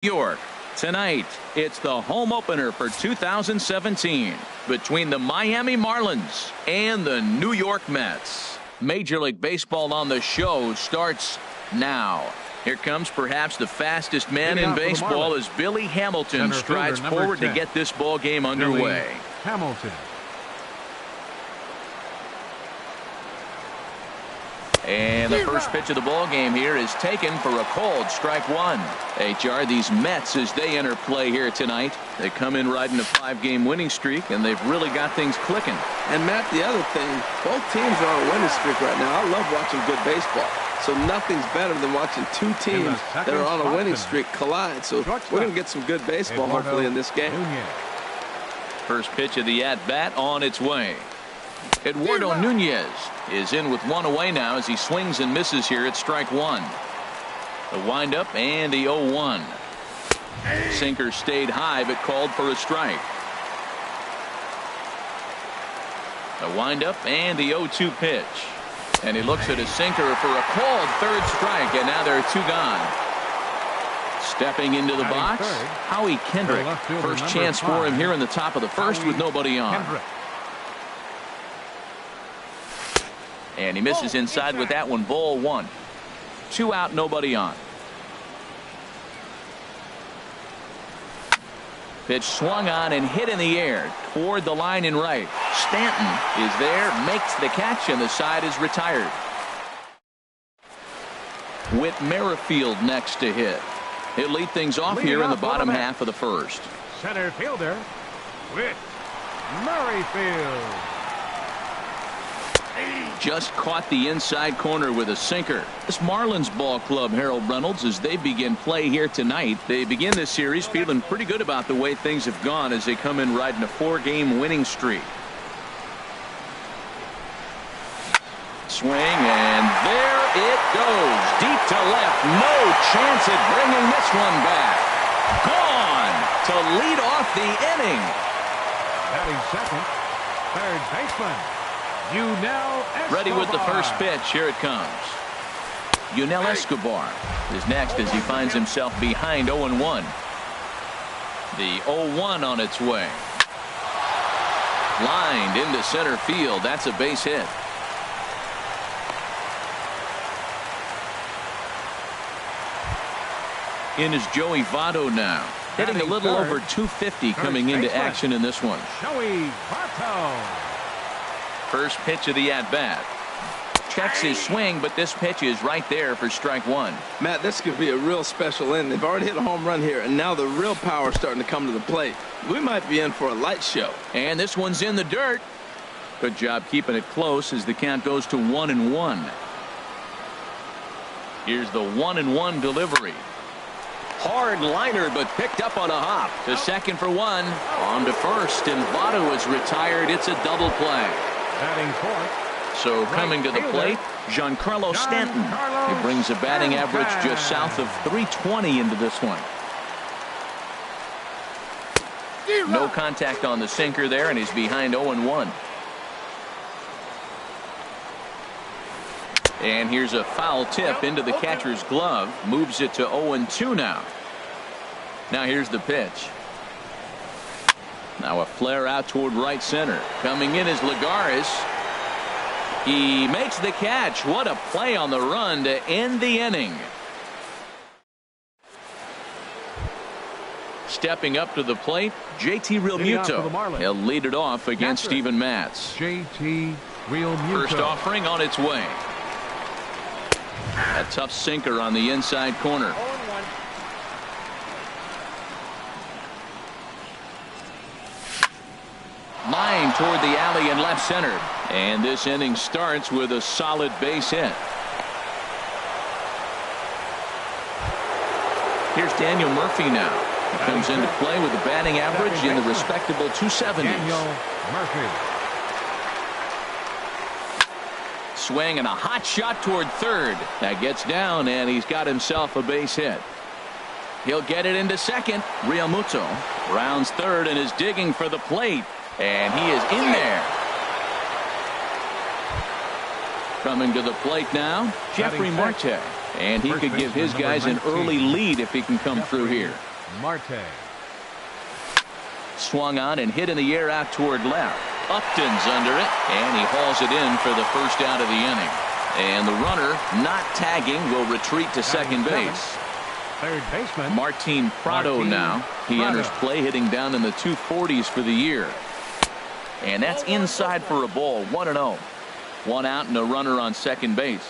York. Tonight, it's the home opener for 2017 between the Miami Marlins and the New York Mets. Major League Baseball on the show starts now. Here comes perhaps the fastest man in baseball as Billy Hamilton strides forward to get this ball game underway. Hamilton. And the first pitch of the ball game here is taken for a called strike one. HR, these Mets, as they enter play here tonight, they come in riding a 5-game winning streak, and they've really got things clicking. And Matt, the other thing, both teams are on a winning streak right now. I love watching good baseball. So nothing's better than watching two teams that are on a winning streak collide. So we're going to get some good baseball hopefully in this game. First pitch of the at-bat on its way. Eduardo Nunez is in with one away now as he swings and misses here at strike one. The windup and the 0-1. Sinker stayed high but called for a strike. The windup and the 0-2 pitch. And he looks at his sinker for a called third strike, and now there are two gone. Stepping into the box, Howie Kendrick. First chance for him here in the top of the first with nobody on. And he misses inside with that one. Ball one. 2 out, nobody on. Pitch swung on and hit in the air toward the line in right. Stanton is there, makes the catch, and the side is retired. Whit Merrifield next to hit. He'll lead things off here in the bottom half of the first. Center fielder, Whit Merrifield. Just caught the inside corner with a sinker. This Marlins ball club, Harold Reynolds, as they begin play here tonight. They begin this series feeling pretty good about the way things have gone as they come in riding a 4-game winning streak. Swing, and there it goes. Deep to left. No chance at bringing this one back. Gone to lead off the inning. Batting second, third baseman. Ready with the first pitch. Here it comes. Yunel Escobar is next as he finds himself behind 0-1. The 0-1 on its way. Lined into center field. That's a base hit. In is Joey Votto now. Hitting a little over 250 coming into action in this one. Joey Votto. First pitch of the at-bat. Checks his swing, but this pitch is right there for strike one. Matt, this could be a real special inning. They've already hit a home run here, and now the real power is starting to come to the plate. We might be in for a light show. And this one's in the dirt. Good job keeping it close as the count goes to 1-1. Here's the 1-1 delivery. Hard liner, but picked up on a hop. To second for one. On to first, and Votto is retired. It's a double play. Batting fourth. So coming to the plate, Giancarlo Stanton. He brings a batting average just south of 320 into this one. No contact on the sinker there, and he's behind 0-1. And here's a foul tip into the catcher's glove. Moves it to 0-2 now. Now here's the pitch. Now a flare out toward right center. Coming in is Lagares. He makes the catch. What a play on the run to end the inning. Stepping up to the plate, JT Realmuto. He'll lead it off against Steven Matz. JT Realmuto. First offering on its way. A tough sinker on the inside corner. Line toward the alley and left center. And this inning starts with a solid base hit. Here's Daniel Murphy now. He comes into play with a batting average in the respectable 270s. Daniel Murphy. Swing and a hot shot toward third. That gets down, and he's got himself a base hit. He'll get it into second. Realmuto rounds third and is digging for the plate. And he is in there. Coming to the plate now, Jeffrey Marte. And he could give his guys an early lead if he can come through here. Marte. Swung on and hit in the air out toward left. Upton's under it, and he hauls it in for the first out of the inning. And the runner, not tagging, will retreat to second base. Third baseman. Martin Prado now. He enters play hitting down in the 240s for the year. And that's inside for a ball, 1-0. One out and a runner on second base.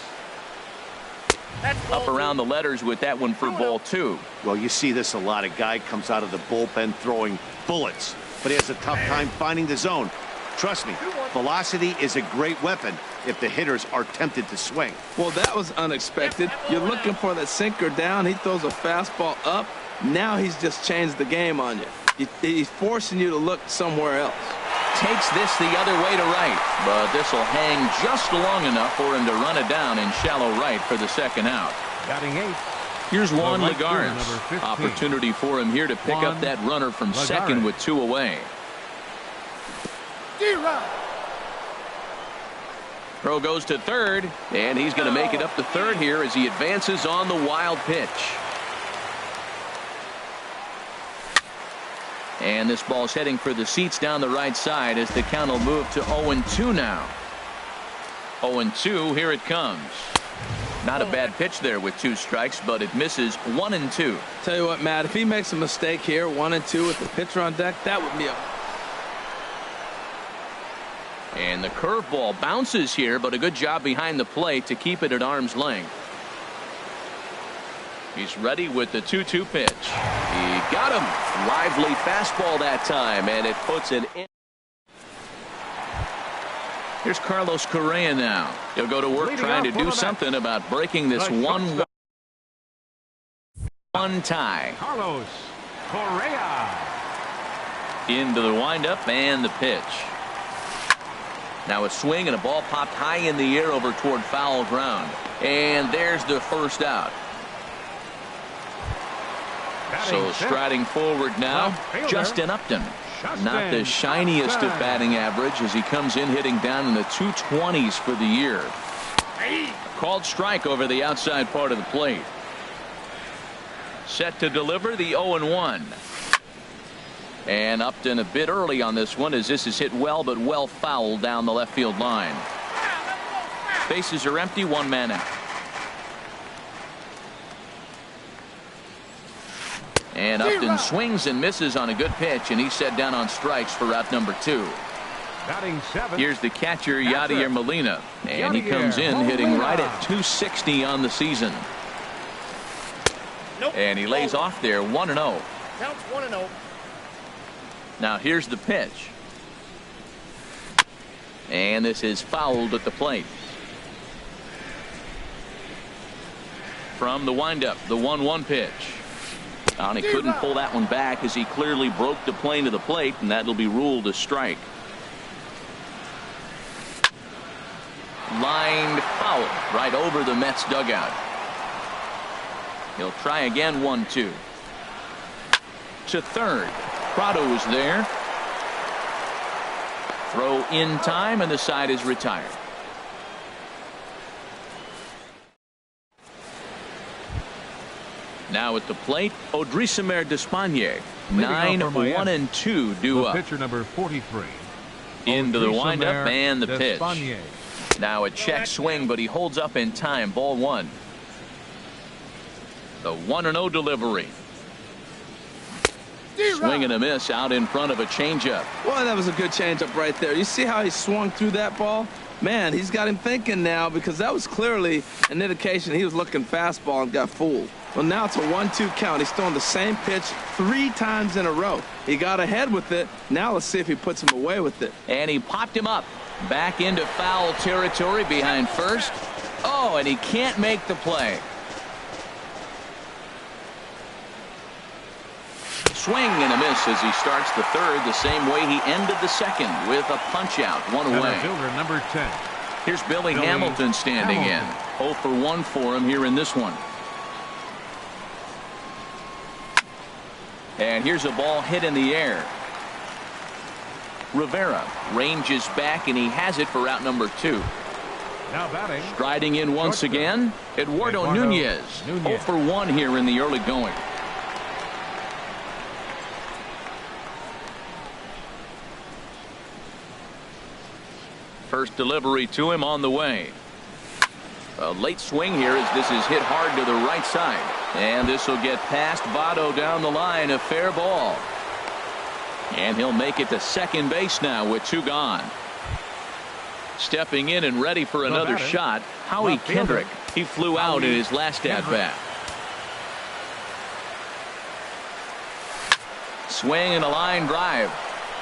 Up around the letters with that one for ball 2. Well, you see this a lot. A guy comes out of the bullpen throwing bullets, but he has a tough time finding the zone. Trust me, velocity is a great weapon if the hitters are tempted to swing. Well, that was unexpected. You're looking for that sinker down. He throws a fastball up. Now he's just changed the game on you. He's forcing you to look somewhere else. Takes this the other way to right, but this will hang just long enough for him to run it down in shallow right for the second out. Batting 8. Here's Juan right fielder, Lagares. number 15. Opportunity for him here to pick up that runner from Lagares. second with 2 away. Throw goes to third, and he's going to make it up to third here as he advances on the wild pitch. And this ball's heading for the seats down the right side as the count will move to 0-2 now. 0-2, here it comes. Not a bad pitch there with 2 strikes, but it misses 1-2. Tell you what, Matt, if he makes a mistake here, 1-2 with the pitcher on deck, that would be a... And the curveball bounces here, but a good job behind the plate to keep it at arm's length. He's ready with the 2-2 pitch. He got him. Lively fastball that time, and it puts it in. Here's Carlos Correa now. He'll go to work trying to do something about breaking this 1-1 tie. Carlos Correa. Into the windup and the pitch. Now a swing and a ball popped high in the air over toward foul ground. And there's the first out. So striding forward now, Justin Upton. Not the shiniest of batting average as he comes in hitting down in the 220s for the year. Called strike over the outside part of the plate. Set to deliver the 0-1. And Upton a bit early on this one as this is hit well, but well fouled down the left field line. Bases are empty, 1 man out. And Upton swings and misses on a good pitch, and he's set down on strikes for out number 2. Batting 7. Here's the catcher, Yadier Molina, and he comes in hitting right at 260 on the season. And he lays off there, 1-0. Counts 1-0. Now here's the pitch. And this is fouled at the plate. From the windup, the 1-1 pitch. And he couldn't pull that one back as he clearly broke the plane to the plate, and that'll be ruled a strike. Lined foul right over the Mets dugout. He'll try again, 1-2. To third. Prado is there. Throw in time, and the side is retired. Now at the plate, Odrisamer Despaigne. 9-1-2 due up. Pitcher number 43. Into the windup and the pitch. Despaigne. Now a check swing, but he holds up in time. Ball 1. The 1-0 delivery. Swing and a miss out in front of a changeup. Boy, that was a good changeup right there. You see how he swung through that ball? Man, he's got him thinking now, because that was clearly an indication he was looking fastball and got fooled. Well, now it's a 1-2 count. He's throwing the same pitch 3 times in a row. He got ahead with it. Now let's see if he puts him away with it. And he popped him up. Back into foul territory behind first. Oh, and he can't make the play. Swing and a miss as he starts the third the same way he ended the second with a punch out, 1 away. Fielder number 10. Here's Billy Hamilton standing in. 0 for 1 for him here in this one. And here's a ball hit in the air. Rivera ranges back, and he has it for out number 2. Now batting. Striding in once again, Eduardo Nunez. 0 for 1 here in the early going. First delivery to him on the way. A late swing here as this is hit hard to the right side. And this will get past Votto down the line. A fair ball. And he'll make it to second base now with 2 gone. Stepping in and ready for another shot, Howie Kendrick. He flew out in his last at-bat. Swing and a line drive.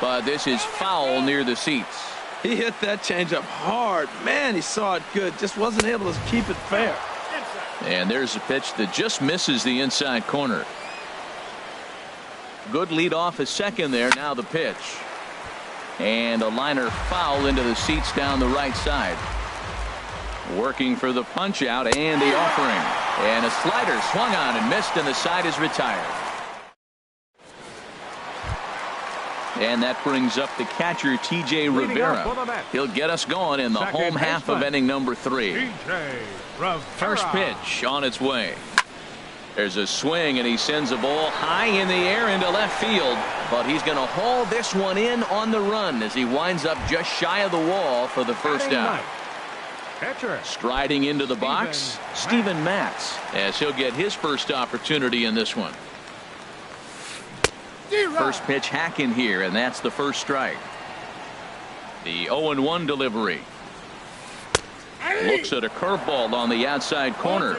But this is foul near the seats. He hit that changeup hard. Man, he saw it good. Just wasn't able to keep it fair. And there's a pitch that just misses the inside corner. Good lead off at second there. Now the pitch. And a liner foul into the seats down the right side. Working for the punch out and the offering. And a slider swung on and missed, and the side is retired. And that brings up the catcher, T.J. Rivera. He'll get us going in the home half of inning number 3. First pitch on its way. There's a swing, and he sends a ball high in the air into left field. But he's going to haul this one in on the run as he winds up just shy of the wall for the first out. Striding into the box, Steven Matz, as he'll get his first opportunity in this one. First pitch hacking here, and that's the first strike. The 0-1 delivery. Looks at a curveball on the outside corner.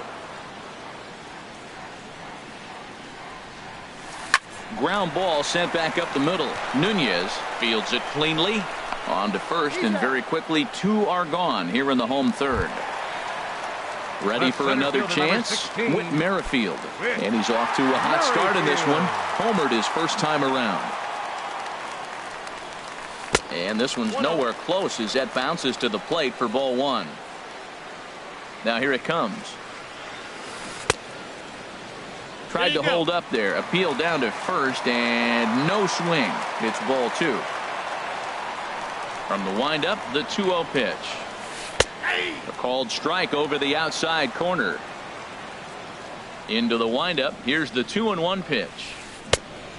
Ground ball sent back up the middle. Nunez fields it cleanly. On to first, and very quickly 2 are gone here in the home third. Ready for another chance? Whit Merrifield. And he's off to a hot start in this one. Homered his first time around. And this one's nowhere close as that bounces to the plate for ball 1. Now here it comes. Tried to hold up there. Appeal down to first, and no swing. It's ball 2. From the windup, the 2-0 pitch. A called strike over the outside corner. Into the windup. Here's the 2-1 pitch.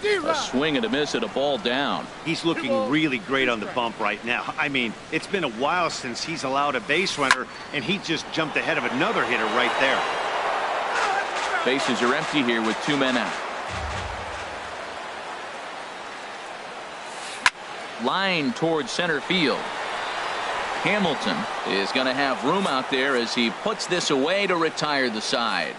A swing and a miss at a ball down. He's looking really great on the bump right now. I mean, it's been a while since he's allowed a base runner, and he just jumped ahead of another hitter right there. Bases are empty here with 2 men out. Line towards center field. Hamilton is going to have room out there as he puts this away to retire the side.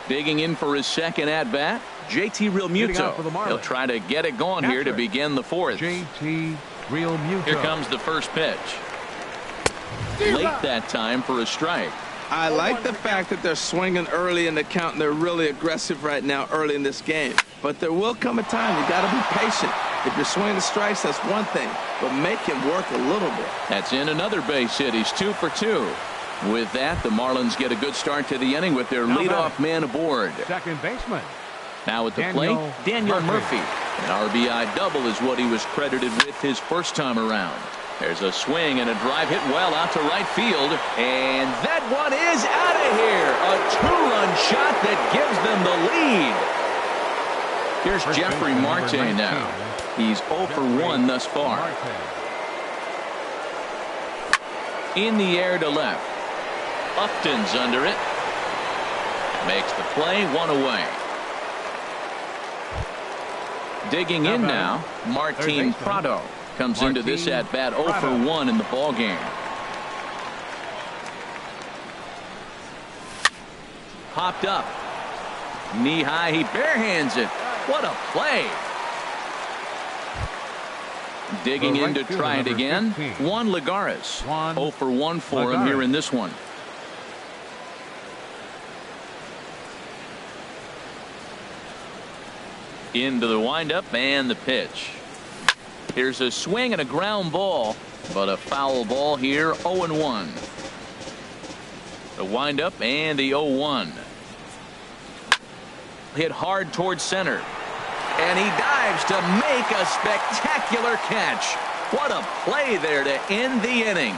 Digging in for his second at-bat, JT Realmuto. He'll try to get it going here to begin the 4th. JT Realmuto. Here comes the first pitch. Late that time for a strike. I like the fact that they're swinging early in the count, and they're really aggressive right now early in this game. But there will come a time you got to be patient. If you're swinging the strikes, that's one thing, but make him work a little bit. That's in another base hit. He's 2 for 2. With that, the Marlins get a good start to the inning with their leadoff man aboard. Second baseman. Now at the plate, Daniel Murphy. An RBI double is what he was credited with his first time around. There's a swing and a drive hit well out to right field. And that one is out of here. A 2-run shot that gives them the lead. Here's Jeffrey Marte now. He's 0 for 1 thus far. In the air to left. Upton's under it. Makes the play, 1 away. Digging in now, Martin Prado comes into this at bat 0 for 1 in the ball game. Popped up. Knee high, he barehands it. What a play. Digging in to try it again. Juan Lagares. 0 for 1 for him here in this one. Into the windup and the pitch. Here's a swing and a ground ball, but a foul ball here. 0-1. The windup and the 0-1. Hit hard towards center. And he dives to make a spectacular catch. What a play there to end the inning.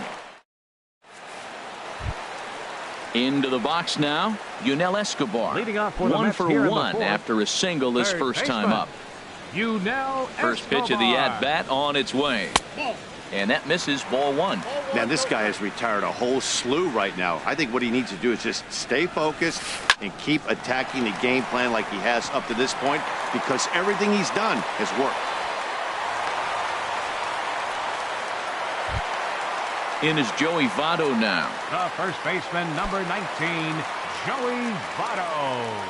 Into the box now, Yunel Escobar. 1 for 1 after a single his first time up. You now First pitch of the at-bat on its way. And that misses, ball one. Man, this guy has retired a whole slew right now. I think what he needs to do is just stay focused and keep attacking the game plan like he has up to this point, because everything he's done has worked. In is Joey Votto now. The first baseman, number 19, Joey Votto.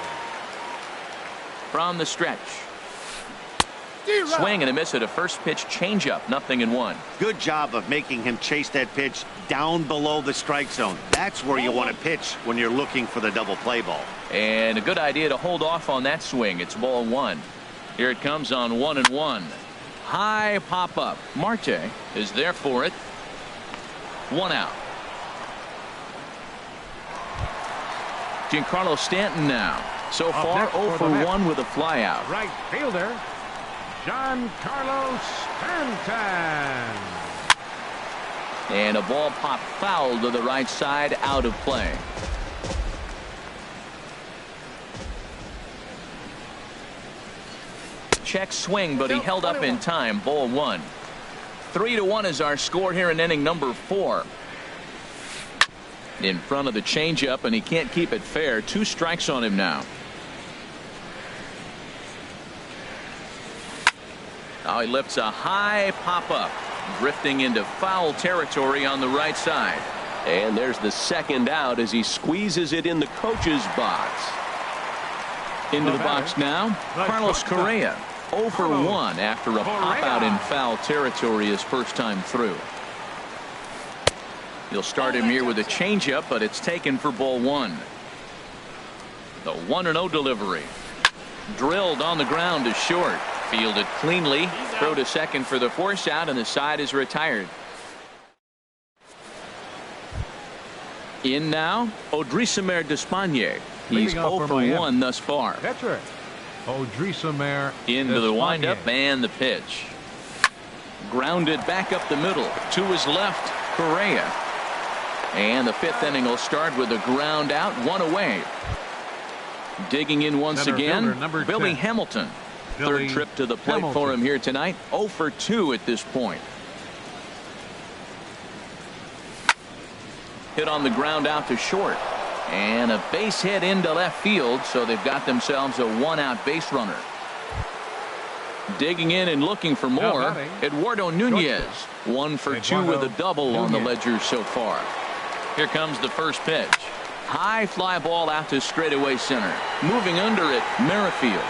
From the stretch. Swing and a miss at a first pitch changeup, 0-1. Good job of making him chase that pitch down below the strike zone. That's where you want to pitch when you're looking for the double play ball. And a good idea to hold off on that swing. It's ball one. Here it comes on 1-1. High pop up. Marte is there for it. 1 out. Giancarlo Stanton now. So far 0 for 1 with a flyout. Right fielder, Giancarlo Stanton. And a ball popped foul to the right side, out of play. Check swing, but he held up in time. Ball one. 3-1 is our score here in inning number 4. In front of the changeup, and he can't keep it fair. 2 strikes on him now. Now he lifts a high pop-up, drifting into foul territory on the right side. And there's the second out as he squeezes it in the coach's box. Into the box now, Carlos Correa. 0 for 1 after a pop-out in foul territory his first time through. He'll start him here with a changeup, but it's taken for ball one. The 1-0 delivery. Drilled on the ground to short. Fielded cleanly. Throw to second for the force out, and the side is retired. In now, Odrisamer Despaigne. He's 0 for 1 thus far. Catcher, Odrisamer. Into the windup and the pitch. Grounded back up the middle. To his left, Correa. And the 5th inning will start with a ground out, 1 away. Digging in once again, Billy Hamilton. Third trip to the plate for him here tonight. 0 for 2 at this point. Hit on the ground out to short. And a base hit into left field, so they've got themselves a 1-out base runner. Digging in and looking for more, Eduardo Nunez. 1 for 2 with a double on the ledger so far. Here comes the first pitch. High fly ball out to straightaway center. Moving under it, Merrifield.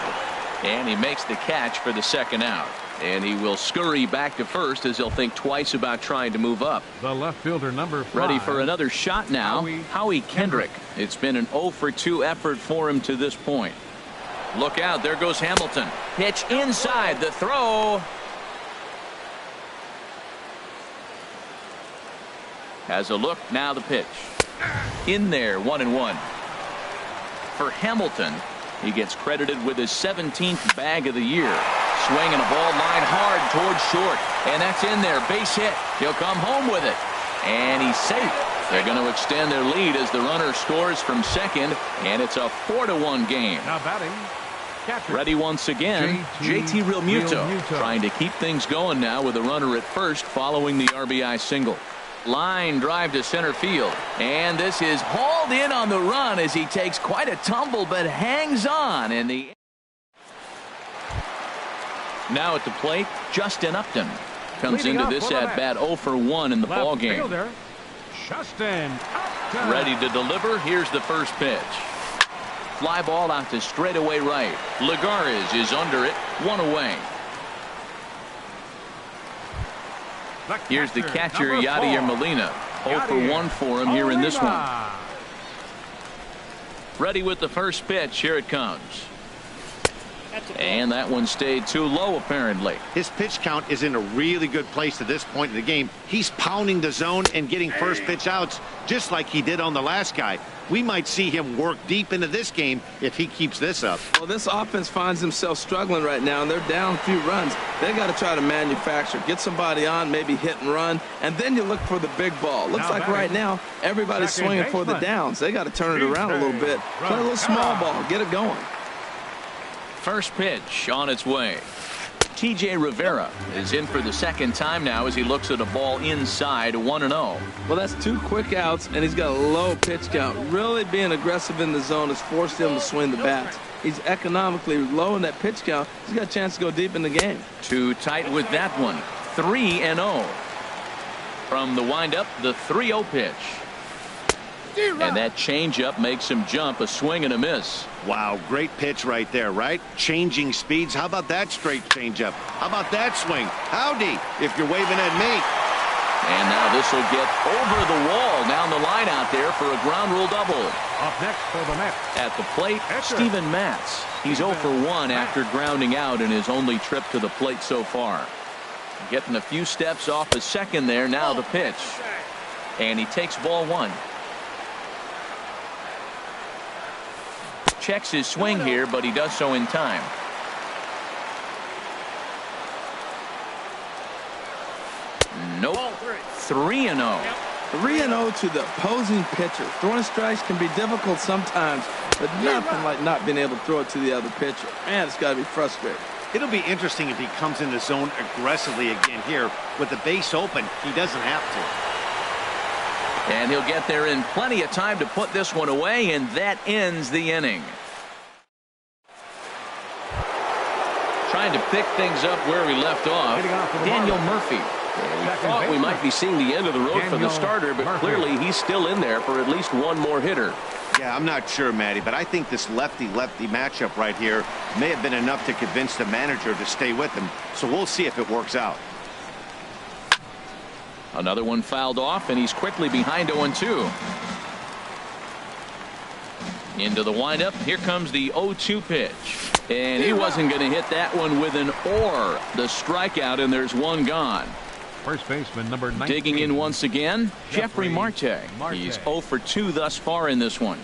And he makes the catch for the second out. And he will scurry back to first as he'll think twice about trying to move up. The left fielder, number 5. Ready for another shot now, Howie Kendrick. It's been an 0 for 2 effort for him to this point. Look out, there goes Hamilton. Pitch inside, the throw. Has a look, now the pitch. In there, 1-1. For Hamilton, he gets credited with his 17th bag of the year. Swinging a ball line hard towards short. And that's in there, base hit. He'll come home with it. And he's safe. They're going to extend their lead as the runner scores from second. And it's a 4-1 game. Now batting. Catcher. Ready once again, JT Realmuto. Trying to keep things going now with a runner at first following the RBI single. Line drive to center field. And this is hauled in on the run as he takes quite a tumble but hangs on. And the now at the plate, Justin Upton comes into this at bat 0 for 1 in the ball game. Justin Upton. Ready to deliver. Here's the first pitch. Fly ball out to straightaway right. Lagares is under it, 1 away. Here's the catcher, Yadier Molina. 0 for 1 for him here in this one. Ready with the first pitch. Here it comes. And that one stayed too low, apparently. His pitch count is in a really good place at this point in the game. He's pounding the zone and getting first pitch outs just like he did on the last guy. We might see him work deep into this game if he keeps this up. Well, this offense finds themselves struggling right now, and they're down a few runs. They got to try to manufacture, get somebody on, maybe hit and run, and then you look for the big ball. Looks like right now everybody's swinging for the downs. They got to turn it around a little bit. Play a little small ball, get it going. First pitch on its way. T.J. Rivera is in for the second time now as he looks at a ball inside 1-0. Well, that's 2 quick outs, and he's got a low pitch count. Really being aggressive in the zone has forced him to swing the bats. He's economically low in that pitch count. He's got a chance to go deep in the game. Too tight with that one. 3-0. From the windup, the 3-0 pitch. And that changeup makes him jump. A swing and a miss. Wow, great pitch right there, right? Changing speeds. How about that straight changeup? How about that swing? Howdy, if you're waving at me. And now this will get over the wall down the line out there for a ground rule double. Up next for the Mets. At the plate, Steven Matz. He's 0 for 1 after grounding out in his only trip to the plate so far. Getting a few steps off his second there. Now the pitch. And he takes ball 1. Checks his swing here, but he does so in time. Nope. 3-0. 3-0 to the opposing pitcher. Throwing strikes can be difficult sometimes, but nothing like not being able to throw it to the other pitcher. Man, it's got to be frustrating. It'll be interesting if he comes in the zone aggressively again here. With the base open, he doesn't have to. And he'll get there in plenty of time to put this one away, and that ends the inning. Trying to pick things up where we left off, Daniel Murphy. We thought we might be seeing the end of the road for the starter, but clearly he's still in there for at least one more hitter. Yeah, I'm not sure, Matty, but I think this lefty-lefty matchup right here may have been enough to convince the manager to stay with him. So we'll see if it works out. Another one fouled off, and he's quickly behind 0-2. Into the windup. Here comes the 0-2 pitch. And he wasn't going to hit that one with an or. The strikeout, and there's one gone. First baseman number 19. Digging in once again, Jeffrey Marte. He's 0 for 2 thus far in this one.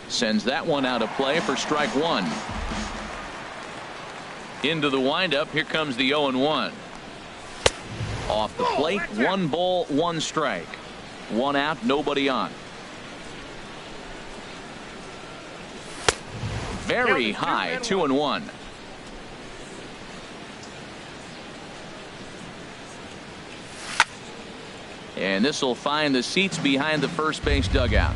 Sends that one out of play for strike 1. Into the windup. Here comes the 0-1. Off the plate, 1 ball, 1 strike. 1 out, nobody on. Very high, 2-1. And this will find the seats behind the first base dugout.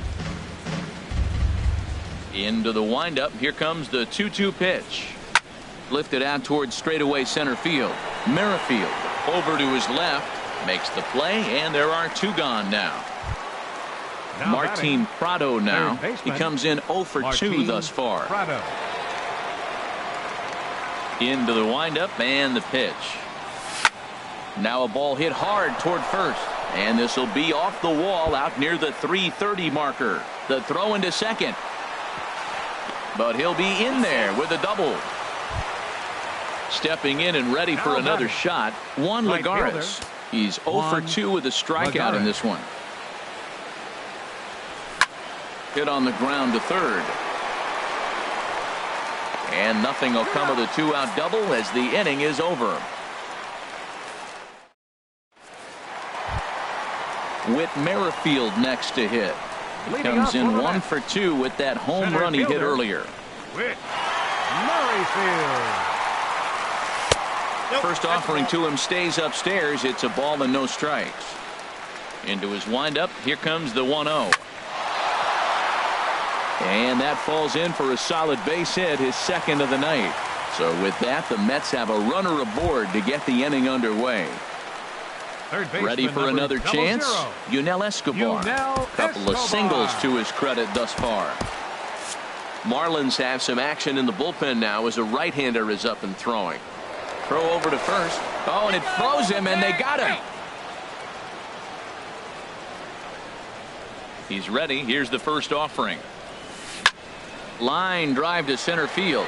Into the windup. Here comes the 2-2 pitch. Lifted out towards straightaway center field. Merrifield over to his left. Makes the play, and there are 2 gone now. Martin Prado now. He comes in 0 for 2 thus far. Prado. Into the windup and the pitch. Now a ball hit hard toward first. And this will be off the wall out near the 330 marker. The throw into second. But he'll be in there with a double. Stepping in and ready for another shot, Juan Lagares. He's 0 for 2 with a strikeout in this one. Hit on the ground to third. And nothing will come of the 2-out double as the inning is over. Whit Merrifield next to hit. He comes in 1 for 2 with that home run he hit earlier. Whit Merrifield. First offering to him stays upstairs. It's a ball and no strikes. Into his windup. Here comes the 1-0. And that falls in for a solid base hit, his second of the night. So with that, the Mets have a runner aboard to get the inning underway. Ready for another chance? Yunel Escobar. Couple of singles to his credit thus far. Marlins have some action in the bullpen now as a right-hander is up and throwing. Throw over to first. Oh, and it froze him, and they got him. He's ready. Here's the first offering. Line drive to center field.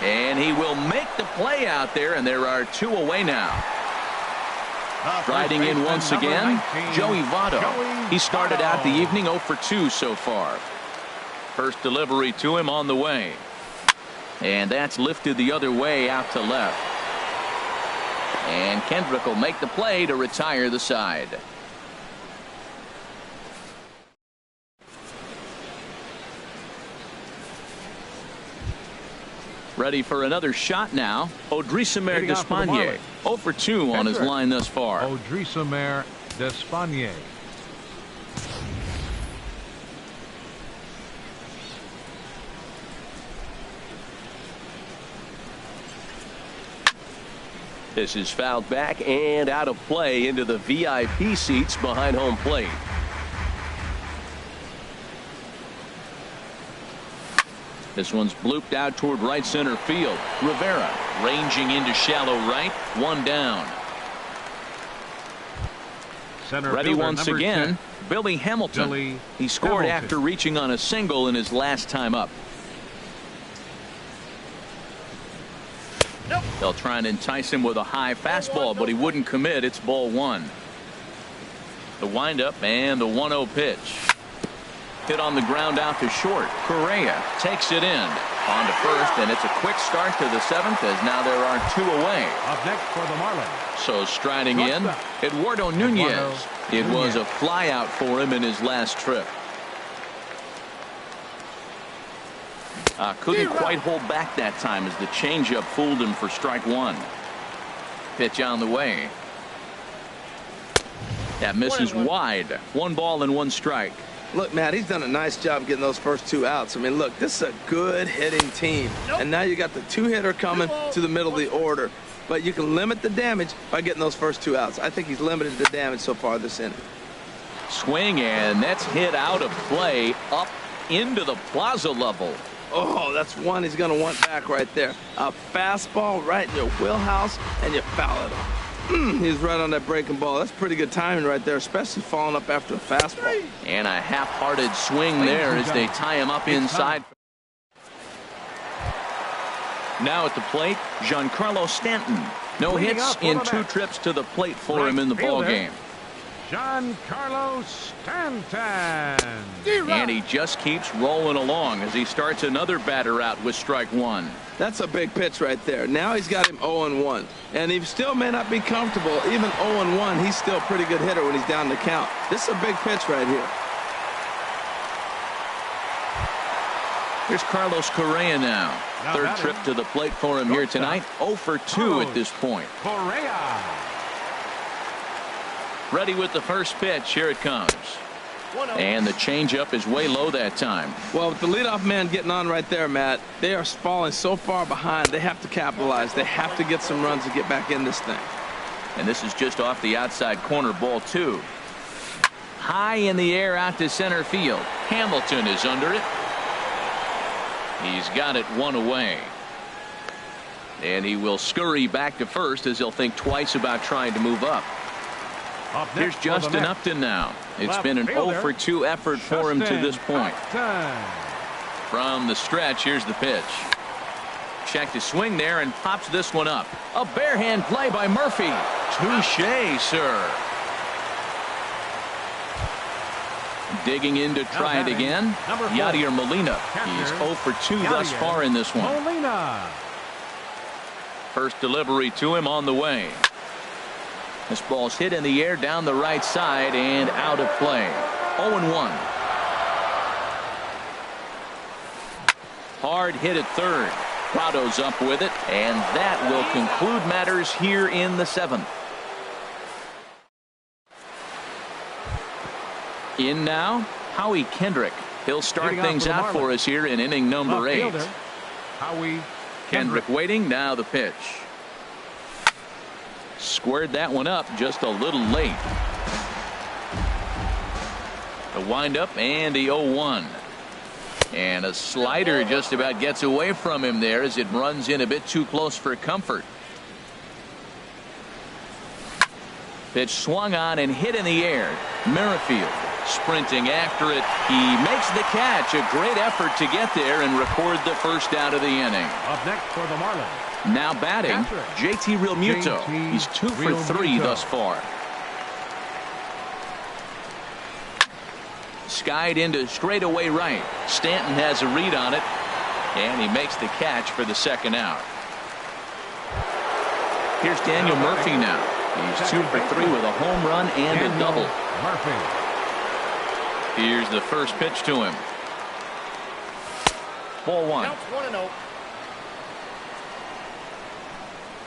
And he will make the play out there, and there are 2 away now. Riding in once again, Joey Votto. He started out the evening 0 for 2 so far. First delivery to him on the way. And that's lifted the other way out to left. And Kendrick will make the play to retire the side. Ready for another shot now. Odrisamer Despaigne, 0 for 2 on his line thus far. Odrisamer Despaigne. This is fouled back and out of play into the VIP seats behind home plate. This one's blooped out toward right center field. Rivera ranging into shallow right. One down. Center Ready fielder, once again. 10. Billy Hamilton. He scored after reaching on a single in his last time up. They'll try and entice him with a high fastball, but he wouldn't commit. It's ball one. The windup and the 1-0 pitch. Hit on the ground out to short. Correa takes it in. On to first, and it's a quick start to the 7th as now there are 2 away. Up next for the Marlins. So striding in, Eduardo Nunez. It was a fly out for him in his last trip. Couldn't quite hold back that time as the changeup fooled him for strike one. Pitch on the way. That misses wide. 1 ball and 1 strike. Look, Matt, he's done a nice job getting those first 2 outs. I mean, look, this is a good hitting team. And now you got the 2-hitter coming to the middle of the order. But you can limit the damage by getting those first 2 outs. I think he's limited the damage so far this inning. Swing, and that's hit out of play up into the plaza level. Oh, that's one he's going to want back right there. A fastball right in your wheelhouse, and you foul it. He's right on that breaking ball. That's pretty good timing right there, especially falling up after a fastball. And a half-hearted swing there as they tie him up inside. Now at the plate, Giancarlo Stanton. No hits in 2 trips to the plate for him in the ballgame. Giancarlo Stanton. And he just keeps rolling along as he starts another batter out with strike one. That's a big pitch right there. Now he's got him 0-1. And he still may not be comfortable. Even 0-1, he's still a pretty good hitter when he's down the count. This is a big pitch right here. Here's Carlos Correa now. Third trip to the plate for him here tonight. 0 for 2 at this point. Correa. Ready with the first pitch. Here it comes. And the changeup is way low that time. Well, with the leadoff man getting on right there, Matt, they are falling so far behind. They have to capitalize. They have to get some runs to get back in this thing. And this is just off the outside corner, ball 2. High in the air out to center field. Hamilton is under it. He's got it 1 away. And he will scurry back to first as he'll think twice about trying to move up. Here's Justin Upton now. It's been an 0 for 2 effort for him to this point. From the stretch, here's the pitch. Check to swing there and pops this one up. A barehand play by Murphy. Touché, sir. Digging in to try it again. Yadier Molina. He's 0 for 2 thus far in this one. First delivery to him on the way. This ball's hit in the air down the right side and out of play. 0-1. Hard hit at third. Prado's up with it, and that will conclude matters here in the 7th. In now, Howie Kendrick. He'll start things out for us here in inning number 8. Howie Kendrick waiting. Now the pitch. Squared that one up just a little late. The windup and the 0-1. And a slider just about gets away from him there as it runs in a bit too close for comfort. Pitch swung on and hit in the air. Merrifield sprinting after it. He makes the catch. A great effort to get there and record the first out of the inning. Up next for the Marlins. Now batting, JT Realmuto. He's 2 for 3 thus far. Skied into straightaway right. Stanton has a read on it, and he makes the catch for the second out. Here's Daniel Murphy now. He's 2 for 3 with a home run and a double. Here's the first pitch to him. Ball 1.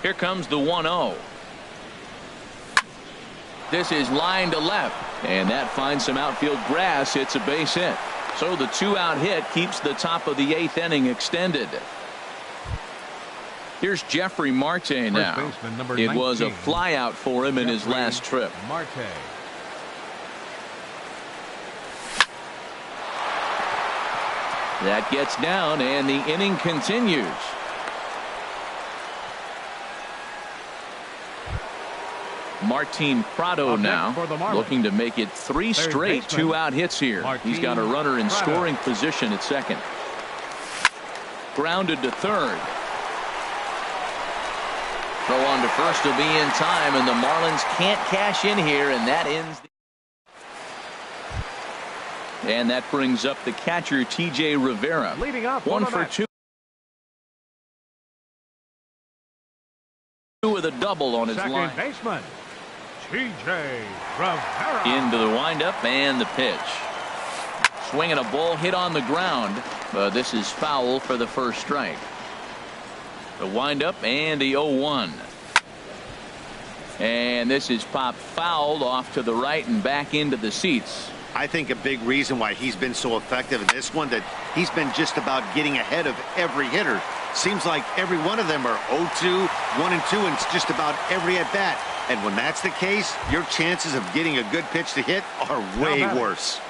Here comes the 1-0. This is line to left, and that finds some outfield grass. It's a base hit. So the 2-out hit keeps the top of the 8th inning extended. Here's Jeffrey Marte now. It was a flyout for him in his last trip. Marte. That gets down, and the inning continues. Martin Prado now looking to make it 3 straight 2-out hits here. He's got a runner in scoring position at second. Grounded to third. Throw on to first will be in time, and the Marlins can't cash in here, and that ends. And that brings up the catcher, T.J. Rivera. Leading up 1 for 2 with a double on his line. Second baseman, T.J. Rivera. Into the windup and the pitch. Swinging a ball hit on the ground, but this is foul for the first strike. The windup and the 0-1. And this is popped fouled off to the right and back into the seats. I think a big reason why he's been so effective in this one, that he's been just about getting ahead of every hitter. Seems like every one of them are 0-2, 1-2, and it's just about every at bat. And when that's the case, your chances of getting a good pitch to hit are way worse.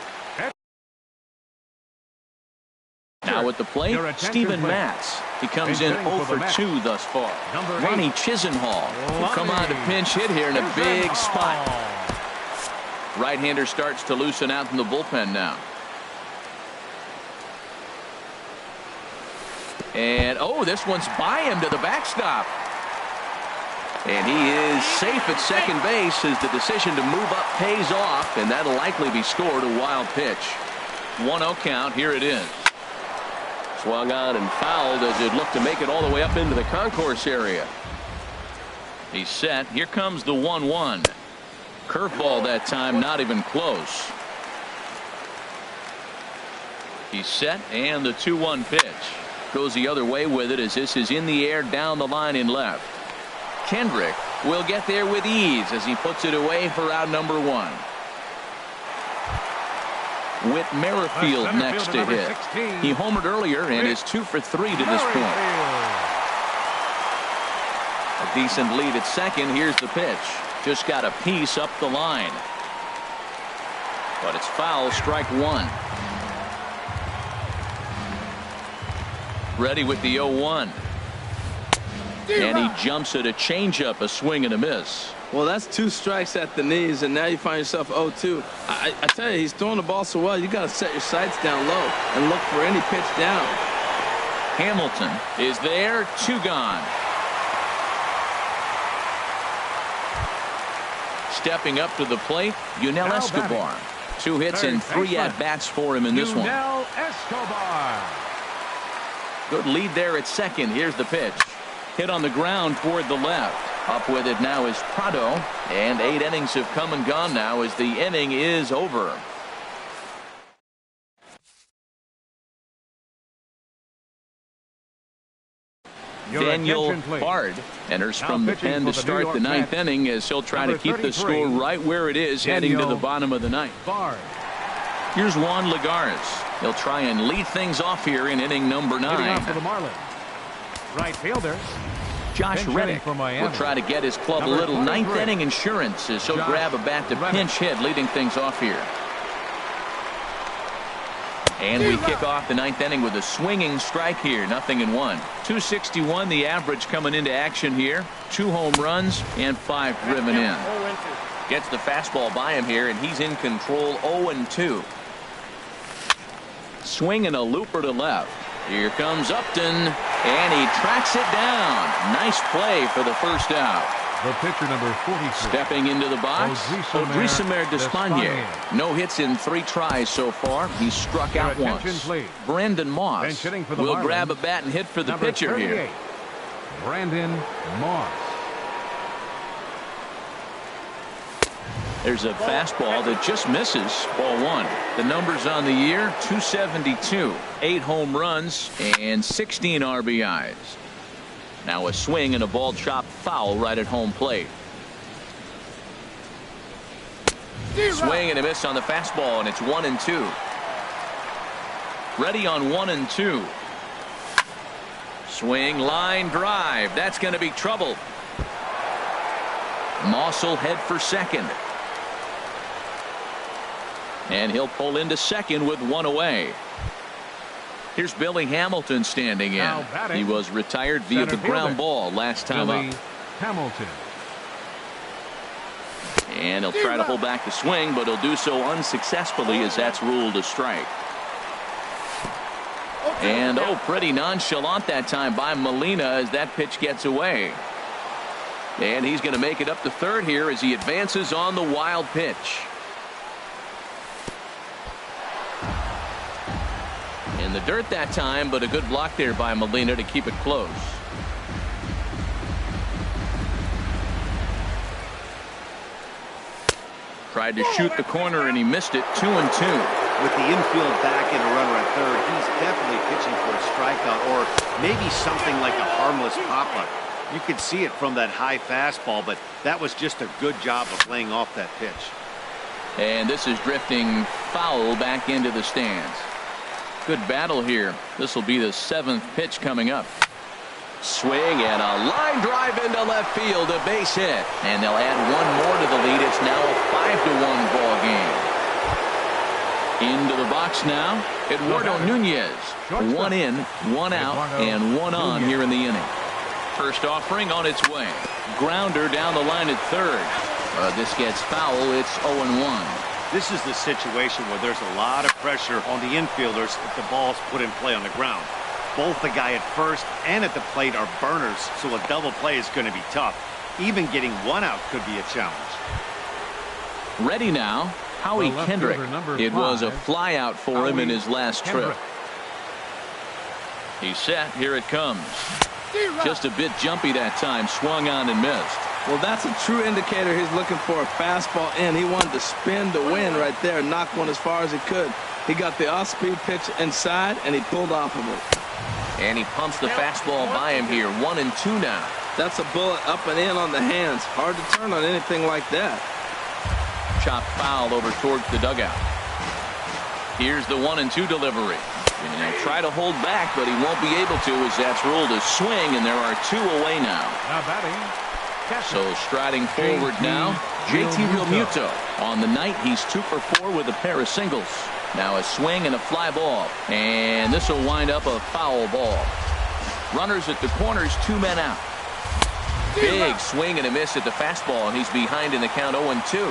Now at the plate, Steven Matz. He comes in 0 for 2 thus far. Ronnie Chisenhall will come on to pinch hit here in a big spot. Right-hander starts to loosen out from the bullpen now. And oh, this one's by him to the backstop. And he is safe at second base as the decision to move up pays off, and that'll likely be scored a wild pitch. 1-0 count. Here it is. Swung on and fouled as it looked to make it all the way up into the concourse area. He's set. Here comes the 1-1. Curveball that time, not even close. He's set, and the 2-1 pitch goes the other way with it as this is in the air down the line in left. Kendrick will get there with ease as he puts it away for out number 1. Whit Merrifield next to hit. 16. He homered earlier and is 2 for 3 to this point. A decent lead at second. Here's the pitch. Just got a piece up the line. But it's foul, strike 1. Ready with the 0-1. And he jumps at a changeup, a swing and a miss. Well, that's 2 strikes at the knees, and now you find yourself 0-2. I tell you, he's throwing the ball so well, you got to set your sights down low and look for any pitch down. Hamilton is there, 2 gone. Stepping up to the plate, Yunel Escobar. 2 hits and 3 at-bats for him in this one. Yunel Escobar. Good lead there at second. Here's the pitch. Hit on the ground toward the left. Up with it now is Prado, and 8 innings have come and gone now as the inning is over. Daniel Bard enters from the pen to start the 9th inning as he'll try to keep the score right where it is heading to the bottom of the 9th. Here's Juan Lagares. He'll try and lead things off here in inning number 9. For the Marlins. Right fielder Josh Reddick will try to get his club a little 9th inning insurance as he'll grab a bat to pinch hit, leading things off here. And we kick off the 9th inning with a swinging strike here, 0-1. 261 the average coming into action here. 2 home runs and 5 driven in. Gets the fastball by him here, and he's in control. 0-2. Swinging a looper to left. Here comes Upton, and he tracks it down. Nice play for the first out. The pitcher number 43. Stepping into the box, Odrisamer Despaigne. No hits in 3 tries so far. He's struck out once. Brandon Moss will grab a bat and hit for the pitcher here. Brandon Moss. There's a fastball that just misses. Ball 1. The numbers on the year, 272. 8 home runs and 16 RBIs. Now a swing and a ball chopped foul right at home plate. Swing and a miss on the fastball, and it's 1-2. Ready on 1-2. Swing, line drive. That's going to be trouble. Moss will head for second. And he'll pull into second with one away. Here's Billy Hamilton standing in. He was retired via the ground ball last time up. Hamilton. And he'll try to hold back the swing, but he'll do so unsuccessfully as that's ruled a strike. And pretty nonchalant that time by Molina as that pitch gets away. And he's going to make it up to third here as he advances on the wild pitch. In the dirt that time, but a good block there by Molina to keep it close. Tried to shoot the corner and he missed it. 2-2. With the infield back and a runner at third, he's definitely pitching for a strikeout or maybe something like a harmless pop-up. You could see it from that high fastball, but that was just a good job of laying off that pitch. And this is drifting foul back into the stands. Good battle here. This will be the 7th pitch coming up. Swing and a line drive into left field, a base hit. And they'll add one more to the lead. It's now a 5-1 ball game. Into the box now, Eduardo Nunez. 1 in, 1 out, and 1 on here in the inning. First offering on its way. Grounder down the line at third. This gets foul. It's 0-1. This is the situation where there's a lot of pressure on the infielders if the ball's put in play on the ground. Both the guy at first and at the plate are burners, so a double play is going to be tough. Even getting 1 out could be a challenge. Ready now, Howie Kendrick. It was a fly out for him in his last trip. He's set. Here it comes. Just a bit jumpy that time. Swung on and missed. Well, that's a true indicator he's looking for a fastball in. He wanted to spin to win right there, knock one as far as he could. He got the off-speed pitch inside, and he pulled off of it. And he pumps the fastball by him here. 1-2 now. That's a bullet up and in on the hands. Hard to turn on anything like that. Chopped foul over towards the dugout. Here's the 1-2 delivery. And he'll try to hold back, but he won't be able to as that's ruled a swing, and there are 2 away now. So striding forward now, JT Realmuto. On the night, he's 2 for 4 with a pair of singles. Now a swing and a fly ball. And this will wind up a foul ball. Runners at the corners, 2 men out. Big swing and a miss at the fastball, and he's behind in the count 0-2.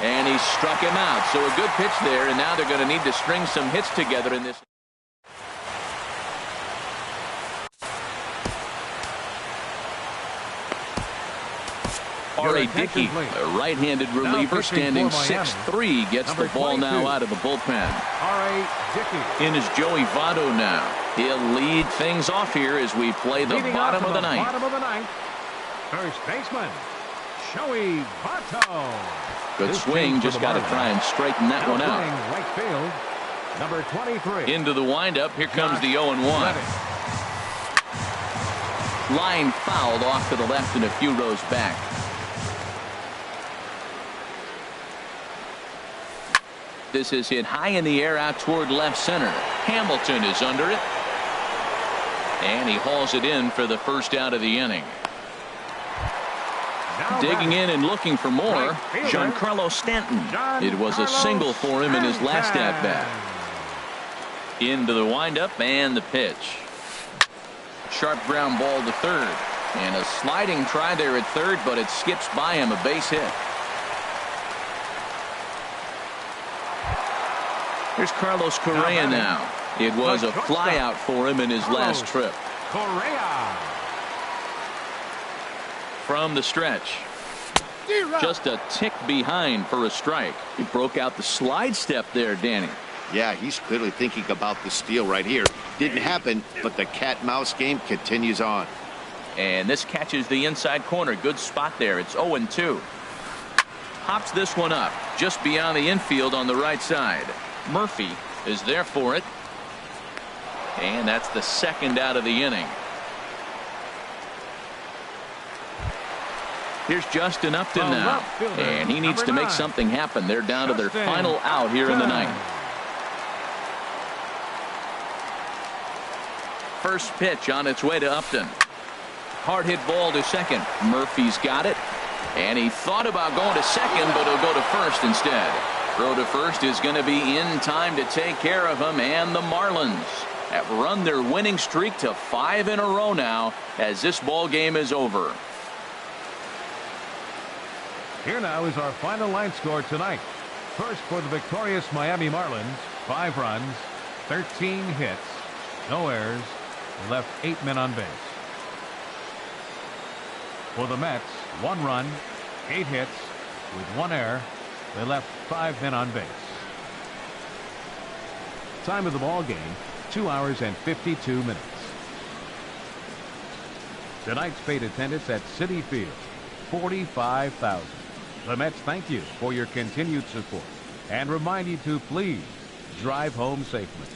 And he struck him out. So a good pitch there, and now they're going to need to string some hits together in this. R.A. Dickey, a right-handed reliever, standing 6'3", gets the ball now out of the bullpen. R.A. Dickey. In is Joey Votto now. He'll lead things off here as we play the bottom of the ninth. First baseman, Joey Votto. Good swing, just got to try and straighten that one out. Right field, number 23. Into the windup, here comes the 0-1. Line fouled off to the left and a few rows back. This is hit high in the air out toward left center. Hamilton is under it. And he hauls it in for the first out of the inning. Digging in and looking for more, Giancarlo Stanton. It was a single for him in his last at-bat. Into the windup and the pitch. Sharp ground ball to third. And a sliding try there at third, but it skips by him, a base hit. Here's Carlos Correa now. It was a fly out for him in his last trip. Correa. From the stretch. Just a tick behind for a strike. He broke out the slide step there, Danny. Yeah, he's clearly thinking about the steal right here. Didn't happen, but the cat-mouse game continues on. And this catches the inside corner. Good spot there. It's 0-2. Hops this one up just beyond the infield on the right side. Murphy is there for it. And that's the second out of the inning. Here's Justin Upton now, and he needs to make something happen. They're down to their final out here in the ninth. First pitch on its way to Upton. Hard hit ball to second. Murphy's got it, and he thought about going to second, but he'll go to first instead. Throw to first is going to be in time to take care of him, and the Marlins have run their winning streak to 5 in a row now as this ball game is over. Here now is our final line score tonight. First for the victorious Miami Marlins, 5 runs, 13 hits, no errors. They left 8 men on base. For the Mets, 1 run, 8 hits with 1 error. They left 5 men on base. Time of the ball game, 2 hours and 52 minutes. Tonight's paid attendance at Citi Field, 45,000. The Mets thank you for your continued support and remind you to please drive home safely.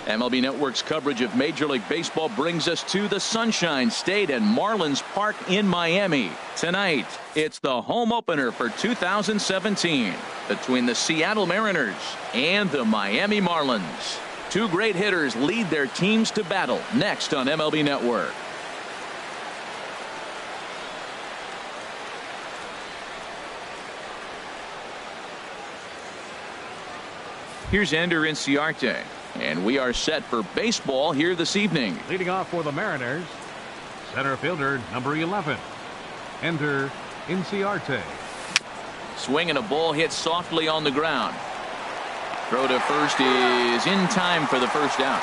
MLB Network's coverage of Major League Baseball brings us to the Sunshine State at Marlins Park in Miami. Tonight, it's the home opener for 2017 between the Seattle Mariners and the Miami Marlins. Two great hitters lead their teams to battle next on MLB Network. Here's Ender Inciarte. And we are set for baseball here this evening. Leading off for the Mariners, center fielder number 11, Ender Inciarte. Swing and a ball hit softly on the ground. Throw to first is in time for the first out.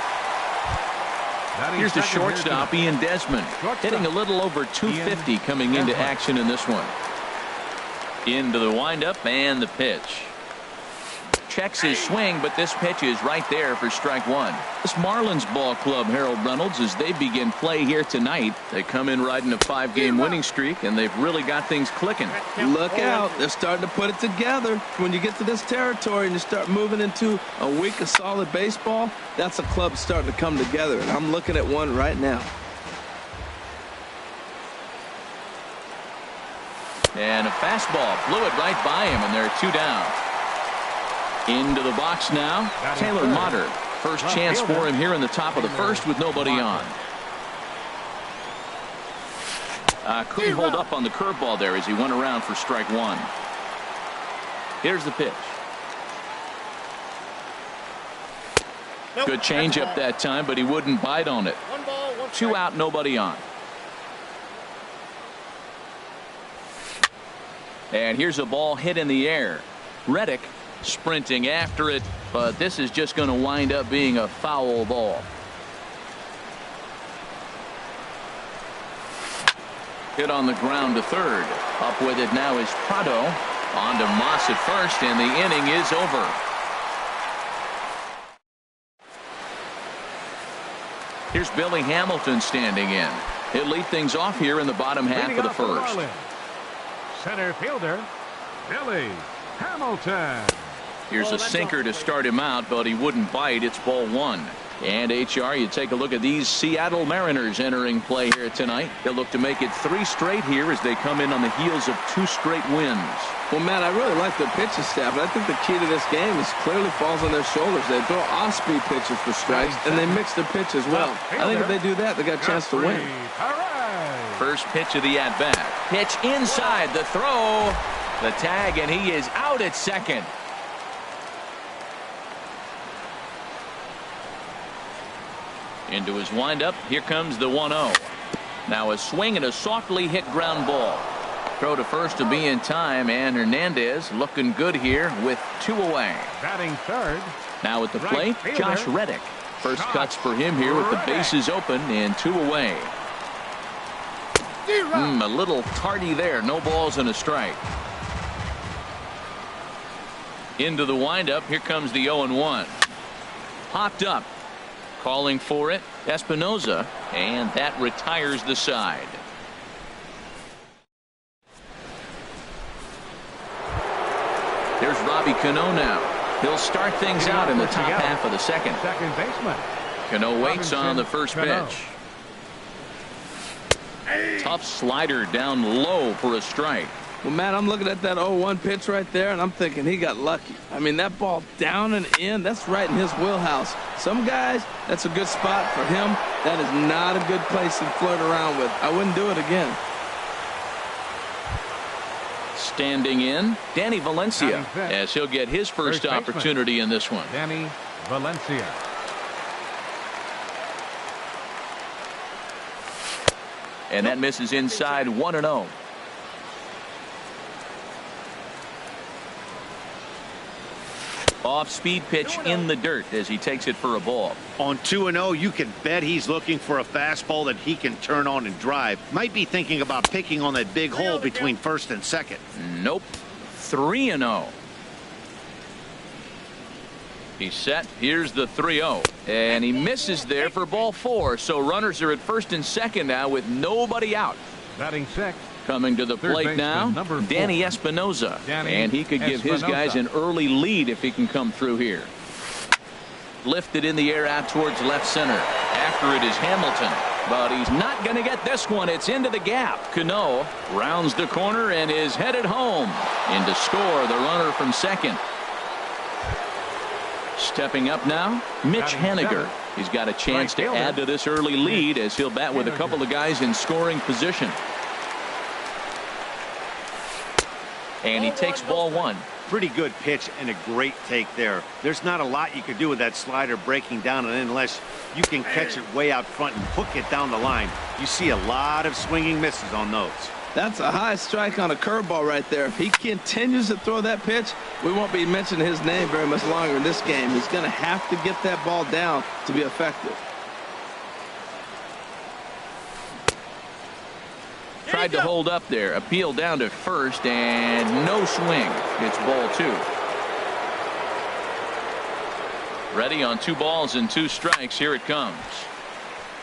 Here's the shortstop, Ian Desmond, hitting a little over 250 coming into action in this one. Into the windup and the pitch. Checks his swing, but this pitch is right there for strike one. This Marlins ball club, Harold Reynolds, as they begin play here tonight. They come in riding a 5-game winning streak, and they've really got things clicking. Look out. They're starting to put it together. When you get to this territory and you start moving into a week of solid baseball, that's a club starting to come together, and I'm looking at one right now. And a fastball blew it right by him, and they're 2 down. Into the box now, Taylor Motter. First chance for him here in the top of the first with nobody on. Couldn't hold up on the curveball there as he went around for strike one. Here's the pitch. Good changeup that time, but he wouldn't bite on it. 2 out, nobody on. And here's a ball hit in the air. Reddick sprinting after it, but this is just going to wind up being a foul ball. Hit on the ground to third. Up with it now is Prado. On to Moss at first, and the inning is over. Here's Billy Hamilton standing in. He'll lead things off here in the bottom half of the first. Center fielder Billy Hamilton. Here's a sinker to start him out, but he wouldn't bite. It's ball one. And HR, you take a look at these Seattle Mariners entering play here tonight. They'll look to make it 3 straight here as they come in on the heels of 2 straight wins. Well, Matt, I really like their pitching staff, and I think the key to this game is clearly falls on their shoulders. They throw off-speed pitches for strikes, and they mix their pitch as well. I think if they do that, they got a chance to win. First pitch of the at-bat. Pitch inside, the throw, the tag, and he is out at second. Into his windup. Here comes the 1-0. Now a swing and a softly hit ground ball. Throw to first to be in time, and Hernandez looking good here with 2 away. Batting third. Now at the plate, Josh Reddick. First cuts for him here with the bases open and 2 away. A little tardy there. No balls and a strike. Into the windup. Here comes the 0-1. Popped up. Calling for it, Espinoza, and that retires the side. There's Robbie Cano now. He'll start things out in the top half of the second. Second baseman. Cano waits on the first pitch. Tough slider down low for a strike. Well, Matt, I'm looking at that 0-1 pitch right there, and I'm thinking he got lucky. I mean, that ball down and in, that's right in his wheelhouse. Some guys, that's a good spot. For him, that is not a good place to flirt around with. I wouldn't do it again. Standing in, Danny Valencia, as he'll get his first opportunity in this one. Danny Valencia. And that misses inside, 1-0. Off-speed pitch in the dirt as he takes it for a ball. On 2-0, you can bet he's looking for a fastball that he can turn on and drive. Might be thinking about picking on that big hole between first and second. Nope. 3-0. He's set. Here's the 3-0. And he misses there for ball 4. So runners are at first and second now with nobody out. Batting sixth. Coming to the plate now, Danny Espinoza. And he could give his guys an early lead if he can come through here. Lifted in the air out towards left center. After it is Hamilton. But he's not going to get this one. It's into the gap. Cano rounds the corner and is headed home. In to score the runner from second. Stepping up now, Mitch Haniger. He's got a chance to add to this early lead as he'll bat with a couple of guys in scoring position. And he takes ball one. Pretty good pitch and a great take there. There's not a lot you could do with that slider breaking down, and unless you can catch it way out front and hook it down the line, you see a lot of swinging misses on those. That's a high strike on a curveball right there. If he continues to throw that pitch, we won't be mentioning his name very much longer in this game. He's going to have to get that ball down to be effective. Tried to hold up there. Appeal down to first, and no swing. It's ball two. Ready on 2 balls and 2 strikes. Here it comes.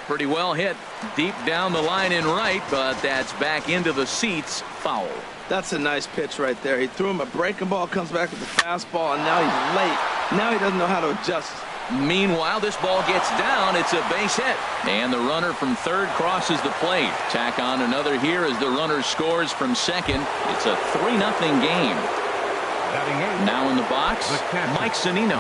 Pretty well hit deep down the line in right, but that's back into the seats. Foul. That's a nice pitch right there. He threw him a breaking ball, comes back with the fastball, and now he's late. Now he doesn't know how to adjust. Meanwhile, this ball gets down. It's a base hit. And the runner from third crosses the plate. Tack on another here as the runner scores from second. It's a 3-0 game. Now in the box, Mike Zunino.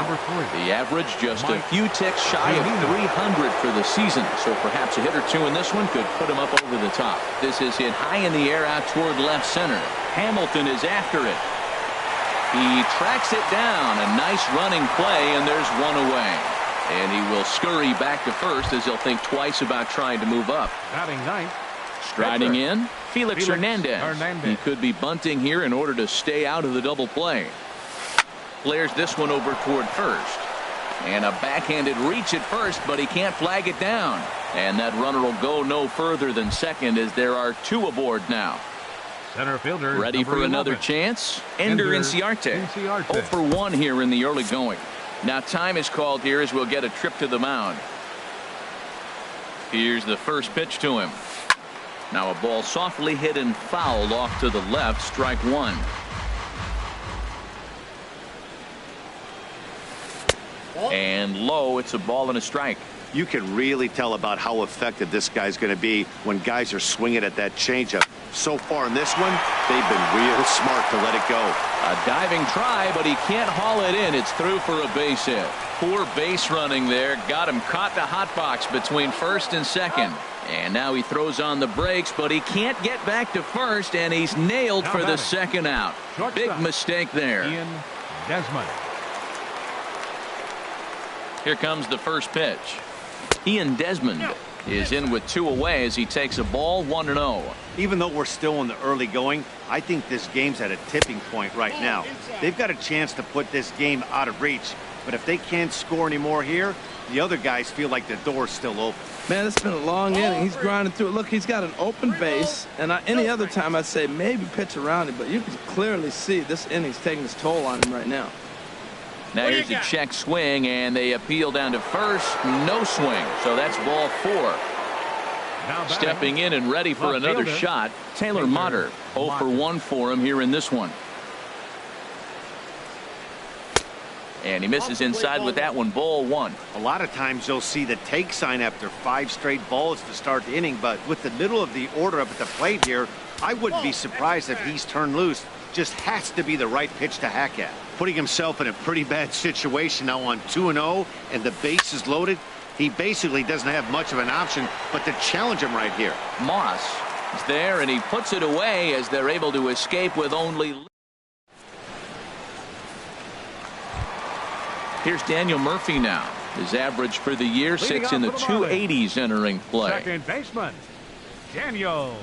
The average just a few ticks shy of 300 for the season. So perhaps a hit or two in this one could put him up over the top. This is hit high in the air out toward left center. Hamilton is after it. He tracks it down. A nice running play, and there's one away. And he will scurry back to first as he'll think twice about trying to move up. Striding in, Felix Hernandez. He could be bunting here in order to stay out of the double play. Flares this one over toward first. And a backhanded reach at first, but he can't flag it down. And that runner will go no further than second as there are 2 aboard now. Center fielder ready for another chance. Ender Inciarte. 0 for 1 here in the early going. Now time is called here as we'll get a trip to the mound. Here's the first pitch to him. Now a ball softly hit and fouled off to the left. Strike one. And low. It's a ball and a strike. You can really tell about how effective this guy's going to be when guys are swinging at that changeup. So far in this one, they've been real smart to let it go. A diving try, but he can't haul it in. It's through for a base hit. Poor base running there. Got him caught the hot box between first and second. And now he throws on the brakes, but he can't get back to first, and he's nailed for the second out. Big mistake there. Ian Desmond. Here comes the first pitch. Ian Desmond is in with 2 away as he takes a ball 1-0. Even though we're still in the early going, I think this game's at a tipping point right now. They've got a chance to put this game out of reach, but if they can't score anymore here, the other guys feel like the door's still open. Man, it's been a long inning. He's grinding through it. Look, he's got an open base, and any other time I'd say maybe pitch around it, but you can clearly see this inning's taking its toll on him right now. Now here's a check swing, and they appeal down to first. No swing, so that's ball 4. Stepping in and ready for another shot, Taylor Motter. 0 for 1 for him here in this one. And he misses inside with that one. Ball 1. A lot of times you'll see the take sign after 5 straight balls to start the inning, but with the middle of the order up at the plate here, I wouldn't be surprised if he's turned loose. Just has to be the right pitch to hack at. Putting himself in a pretty bad situation now on 2-0, and the base is loaded. He basically doesn't have much of an option but to challenge him right here. Moss is there, and he puts it away as they're able to escape with only. Here's Daniel Murphy now. His average for the year sits in the 280s entering play. Second baseman, Daniel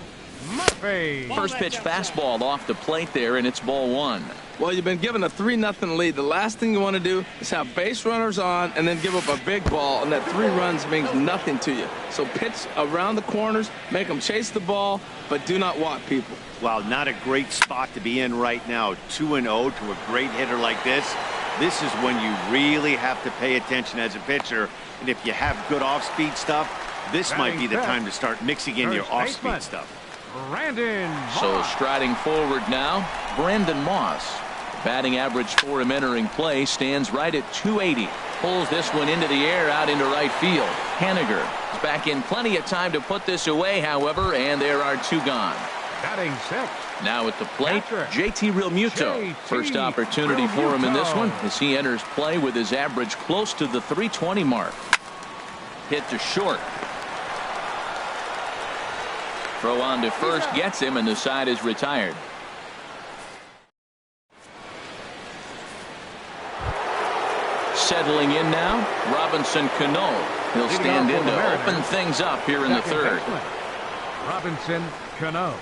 Murphy. First pitch fastball off the plate there, and it's ball 1. Well, you've been given a 3-0 lead. The last thing you want to do is have base runners on and then give up a big ball, and that 3 runs means nothing to you. So pitch around the corners, make them chase the ball, but do not walk people. Wow, not a great spot to be in right now. 2-0 to a great hitter like this. This is when you really have to pay attention as a pitcher. And if you have good off-speed stuff, this might be the time to start mixing in your off-speed stuff. Brandon Moss. So striding forward now, Brandon Moss. Batting average for him entering play stands right at 280. Pulls this one into the air out into right field. Haniger is back in plenty of time to put this away, however, and there are 2 gone. Batting 6. Now at the plate, JT Realmuto. First opportunity for him in this one as he enters play with his average close to the 320 mark. Hit to short. Throw on to first gets him, and the side is retired. Settling in now, Robinson Cano. He'll stand in to open things up here in the third. Robinson Cano.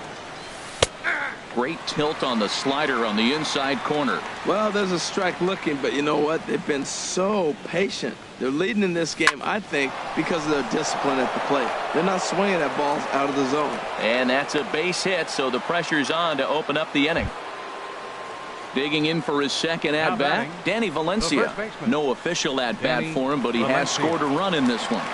Great tilt on the slider on the inside corner. Well, there's a strike looking, but you know what? They've been so patient. They're leading in this game, I think, because of their discipline at the plate. They're not swinging at balls out of the zone. And that's a base hit, so the pressure's on to open up the inning. Digging in for his second at-bat, Danny Valencia. No official at-bat for him, but he has scored a run in this one.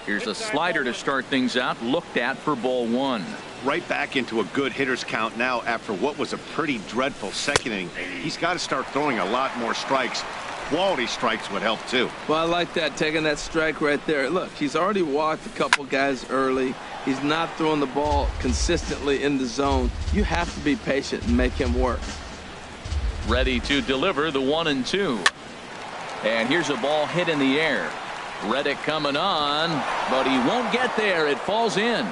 Here's a slider to start things out, looked at for ball 1. Right back into a good hitter's count now after what was a pretty dreadful second inning. He's got to start throwing a lot more strikes. Quality strikes would help too. Well, I like that, taking that strike right there. Look, he's already walked a couple guys early. He's not throwing the ball consistently in the zone. You have to be patient and make him work. Ready to deliver the 1-2. And here's a ball hit in the air. Reddick coming on, but he won't get there. It falls in.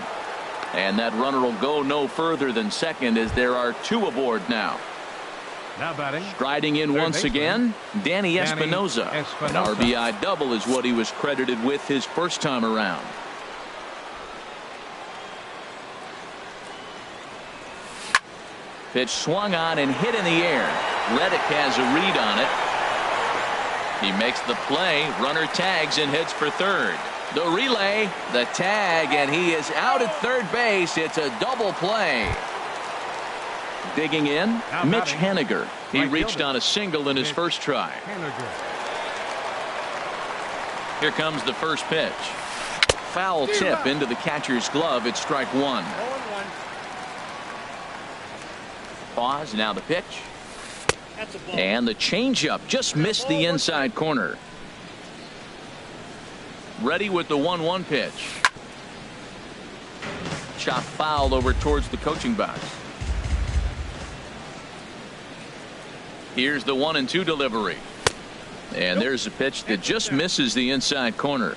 And that runner will go no further than second as there are 2 aboard now. Now batting. Striding in once again, Danny Espinosa. An RBI double is what he was credited with his first time around. Pitch swung on and hit in the air. Reddick has a read on it. He makes the play. Runner tags and heads for third. The relay, the tag, and he is out at third base. It's a double play. Digging in, Mitch Haniger. He reached on a single in his first try. Here comes the first pitch. Foul tip into the catcher's glove. It's strike 1. Pause. Now the pitch. And the changeup just missed the inside corner. Ready with the 1-1 pitch. Chop foul over towards the coaching box. Here's the 1-2 delivery. And there's a pitch that just misses the inside corner.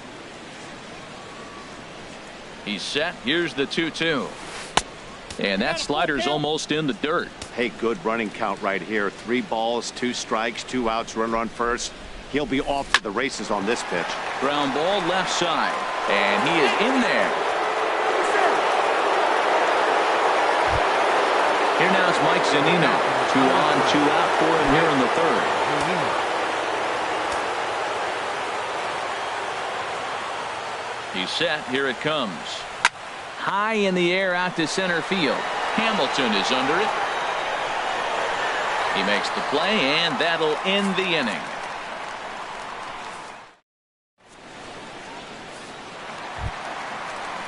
He's set. Here's the 2-2. And that slider's almost in the dirt. Hey, good running count right here. 3 balls, 2 strikes, 2 outs, runner on first. He'll be off to the races on this pitch. Ground ball left side. And he is in there. Here now is Mike Zunino. 2 on, 2 out for him here in the third. He's set. Here it comes. High in the air out to center field. Hamilton is under it. He makes the play, and that'll end the inning.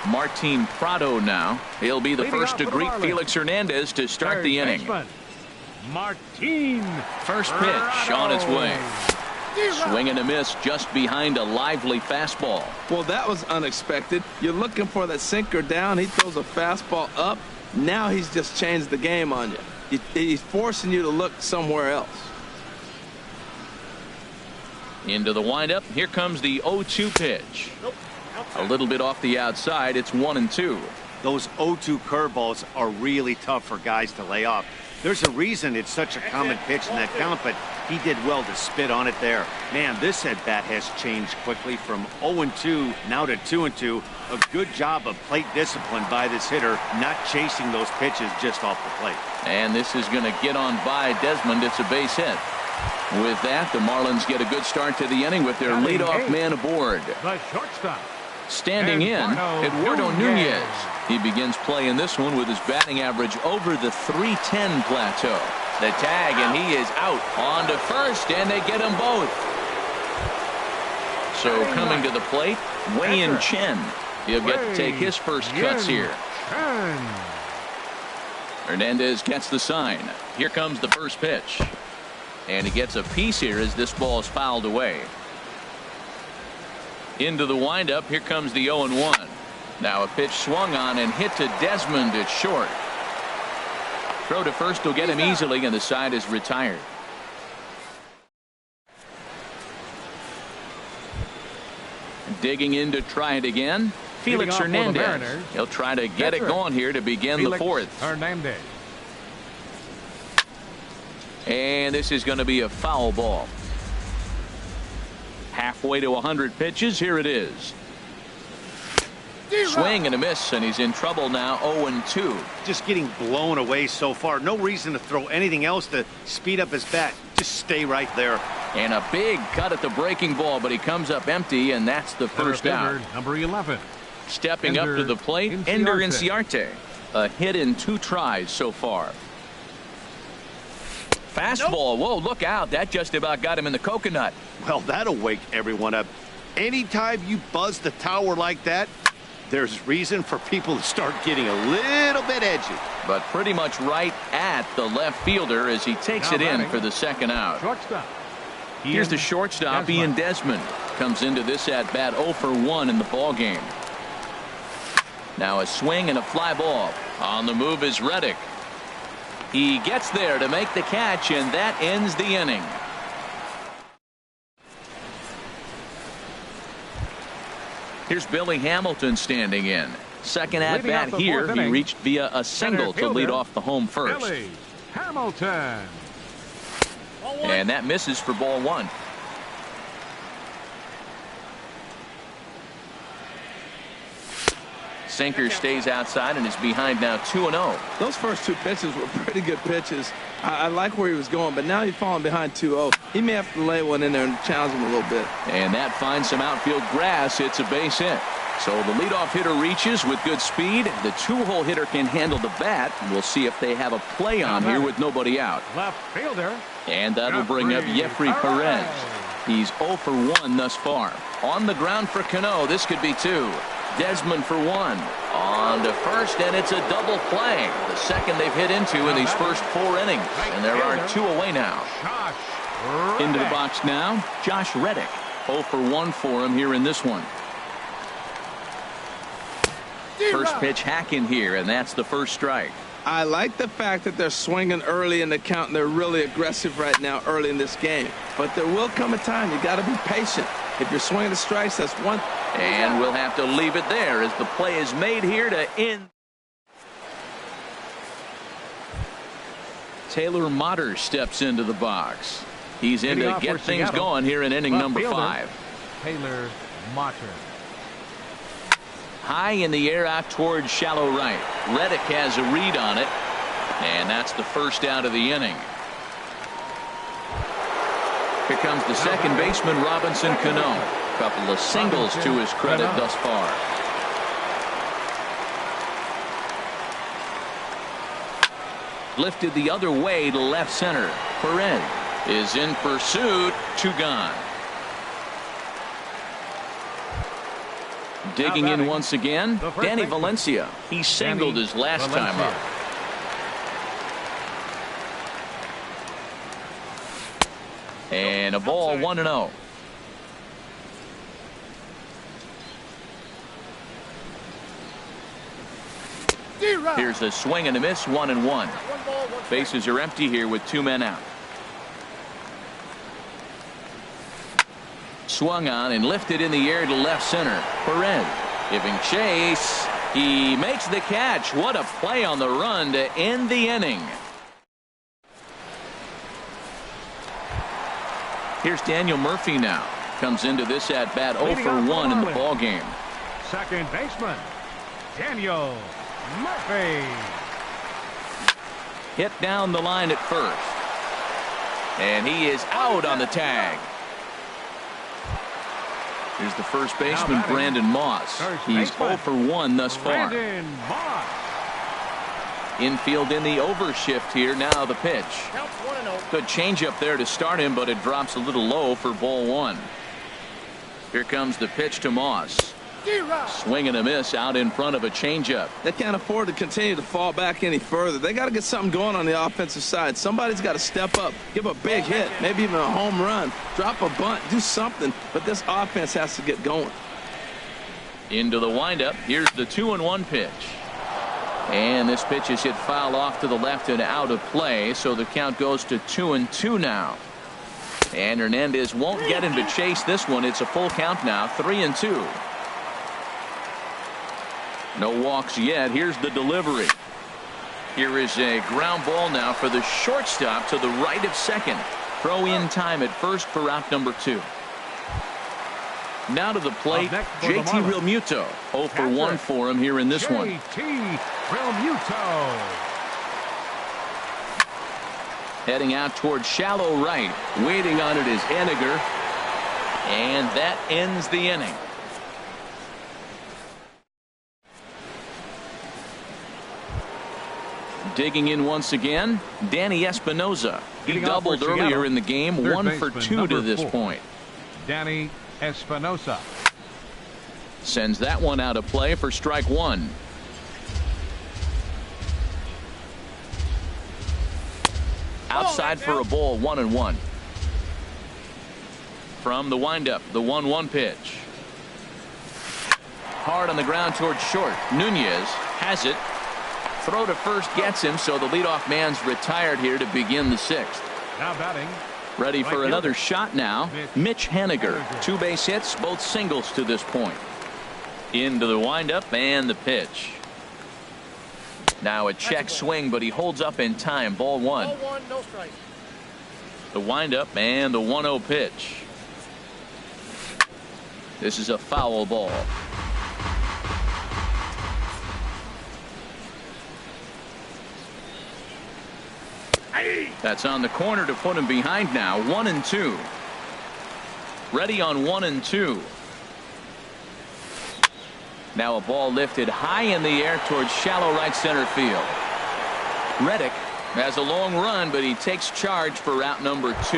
Martin Prado now. He'll be the first to greet Felix Hernandez to start the inning. Martin. First pitch on its way. Swing and a miss just behind a lively fastball. Well, that was unexpected. You're looking for that sinker down. He throws a fastball up. Now he's just changed the game on you. He's forcing you to look somewhere else. Into the windup. Here comes the 0-2 pitch. A little bit off the outside. It's 1-2. Those 0-2 curveballs are really tough for guys to lay off. There's a reason it's such a common pitch in that count, but he did well to spit on it there. Man, this at-bat has changed quickly from 0-2 now to 2-2. A good job of plate discipline by this hitter, not chasing those pitches just off the plate. And this is going to get on by Desmond. It's a base hit. With that, the Marlins get a good start to the inning with their leadoff man aboard. The shortstop. Standing in, Eduardo Nunez. He begins play in this one with his batting average over the 310 plateau. The tag, and he is out on to first, and they get them both. So coming to the plate, Wei-Yin Chen. He'll get to take his first cuts here. Hernandez gets the sign. Here comes the first pitch. And he gets a piece here as this ball is fouled away. Into the windup. Here comes the 0-1. Now a pitch swung on and hit to Desmond. It's short. Throw to first will get him easily, and the side is retired. Digging in to try it again. Felix Hernandez. He'll try to get it going here to begin the fourth. Hernandez. And this is going to be a foul ball. Halfway to 100 pitches. Here it is. Swing and a miss, and he's in trouble now. 0-2. Just getting blown away so far. No reason to throw anything else to speed up his bat. Just stay right there. And a big cut at the breaking ball, but he comes up empty, and that's the first out. Number 11. Stepping up to the plate, Ender Inciarte. A hit in 2 tries so far. Fastball. Whoa, look out. That just about got him in the coconut. Well, that'll wake everyone up. Anytime you buzz the tower like that, there's reason for people to start getting a little bit edgy. But pretty much right at the left fielder as he takes it in for the second out. Shortstop. Here's the shortstop, Ian Desmond. Comes into this at-bat 0-for-1 in the ball game. Now a swing and a fly ball. On the move is Reddick. He gets there to make the catch, and that ends the inning. Here's Billy Hamilton standing in. Second at bat here. He reached via a single to lead off the home first. Billy Hamilton. And that misses for ball 1. Sinker stays outside and is behind now 2-0. Those first 2 pitches were pretty good pitches. I like where he was going, but now he's falling behind 2-0. He may have to lay one in there and challenge him a little bit. And that finds some outfield grass. It's a base hit. So the leadoff hitter reaches with good speed. The 2-hole hitter can handle the bat. We'll see if they have a play on here with nobody out. Left fielder. And that'll bring up Jeffrey Perez. He's 0-for-1 thus far. On the ground for Cano. This could be 2. Desmond for 1. On to first, and it's a double play. The second they've hit into in these first 4 innings. And there are 2 away now. Into the box now, Josh Reddick. 0-for-1 for him here in this one. First pitch hack in here, and that's the first strike. I like the fact that they're swinging early in the count, and they're really aggressive right now early in this game. But there will come a time you got to be patient. If you're swinging the strikes, that's one. And we'll have to leave it there as the play is made here to end. Taylor Motter steps into the box. He's in to get things going here in inning number 5. Taylor Motter. High in the air out towards shallow right. Reddick has a read on it. And that's the first out of the inning. Here comes the second baseman, Robinson Cano. Couple of singles to his credit thus far. Lifted the other way to left center. Perez is in pursuit. 2 gone. Digging in once again, Danny Valencia. He singled his last time up. And a ball 1-0. Here's a swing and a miss, 1-1. Bases are empty here with 2 men out. Swung on and lifted in the air to left center. Perez giving chase. He makes the catch. What a play on the run to end the inning. Here's Daniel Murphy now. Comes into this at bat 0-for-1 in the ball game. Second baseman, Daniel Murphy. Hit down the line at first. And he is out on the tag. Here's the first baseman, Brandon Moss. He's 0-for-1 thus far. Brandon Moss. Infield in the overshift here. Now the pitch. Good changeup there to start him, but it drops a little low for ball 1. Here comes the pitch to Moss. Swing and a miss out in front of a changeup. They can't afford to continue to fall back any further. They got to get something going on the offensive side. Somebody's got to step up, give a big hit, maybe even a home run, drop a bunt, do something. But this offense has to get going. Into the windup. Here's the 2-1 pitch. And this pitch is hit foul off to the left and out of play, so the count goes to 2-2 now. And Hernandez won't get him to chase this one. It's a full count now, 3-2. No walks yet. Here's the delivery. Here is a ground ball now for the shortstop to the right of second. Throw in time at first for out number 2. Now to the plate, JT Realmuto. 0 for 1 for him here in this one. JT Realmuto. Heading out towards shallow right. Waiting on it is Henniger. And that ends the inning. Digging in once again, Danny Espinoza. He doubled earlier in the game, 1 for 2 to this point. Danny Espinoza sends that one out of play for strike 1. Outside for a ball, 1-1. From the windup, the 1-1 pitch. Hard on the ground towards short. Nunez has it. Throw to first gets him, so the leadoff man's retired here to begin the 6th. Now batting. Ready for another shot now. Mitch Henniger. 2 base hits, both singles to this point. Into the windup and the pitch. Now a check swing, but he holds up in time. Ball 1. Ball 1, no strike. The windup and the 1-0 pitch. This is a foul ball. That's on the corner to put him behind now. 1-2. Ready on 1-2. Now a ball lifted high in the air towards shallow right center field. Reddick has a long run, but he takes charge for out number 2.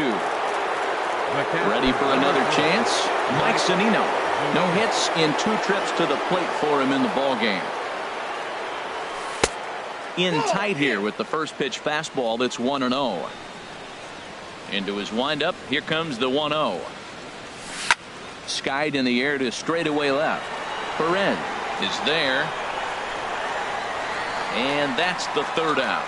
Ready for another chance. Mike Zunino. No hits in 2 trips to the plate for him in the ball game. In tight here with the first pitch fastball. That's 1-0. Into his windup. Here comes the 1-0. Skied in the air to straightaway left. Perez is there. And that's the 3rd out.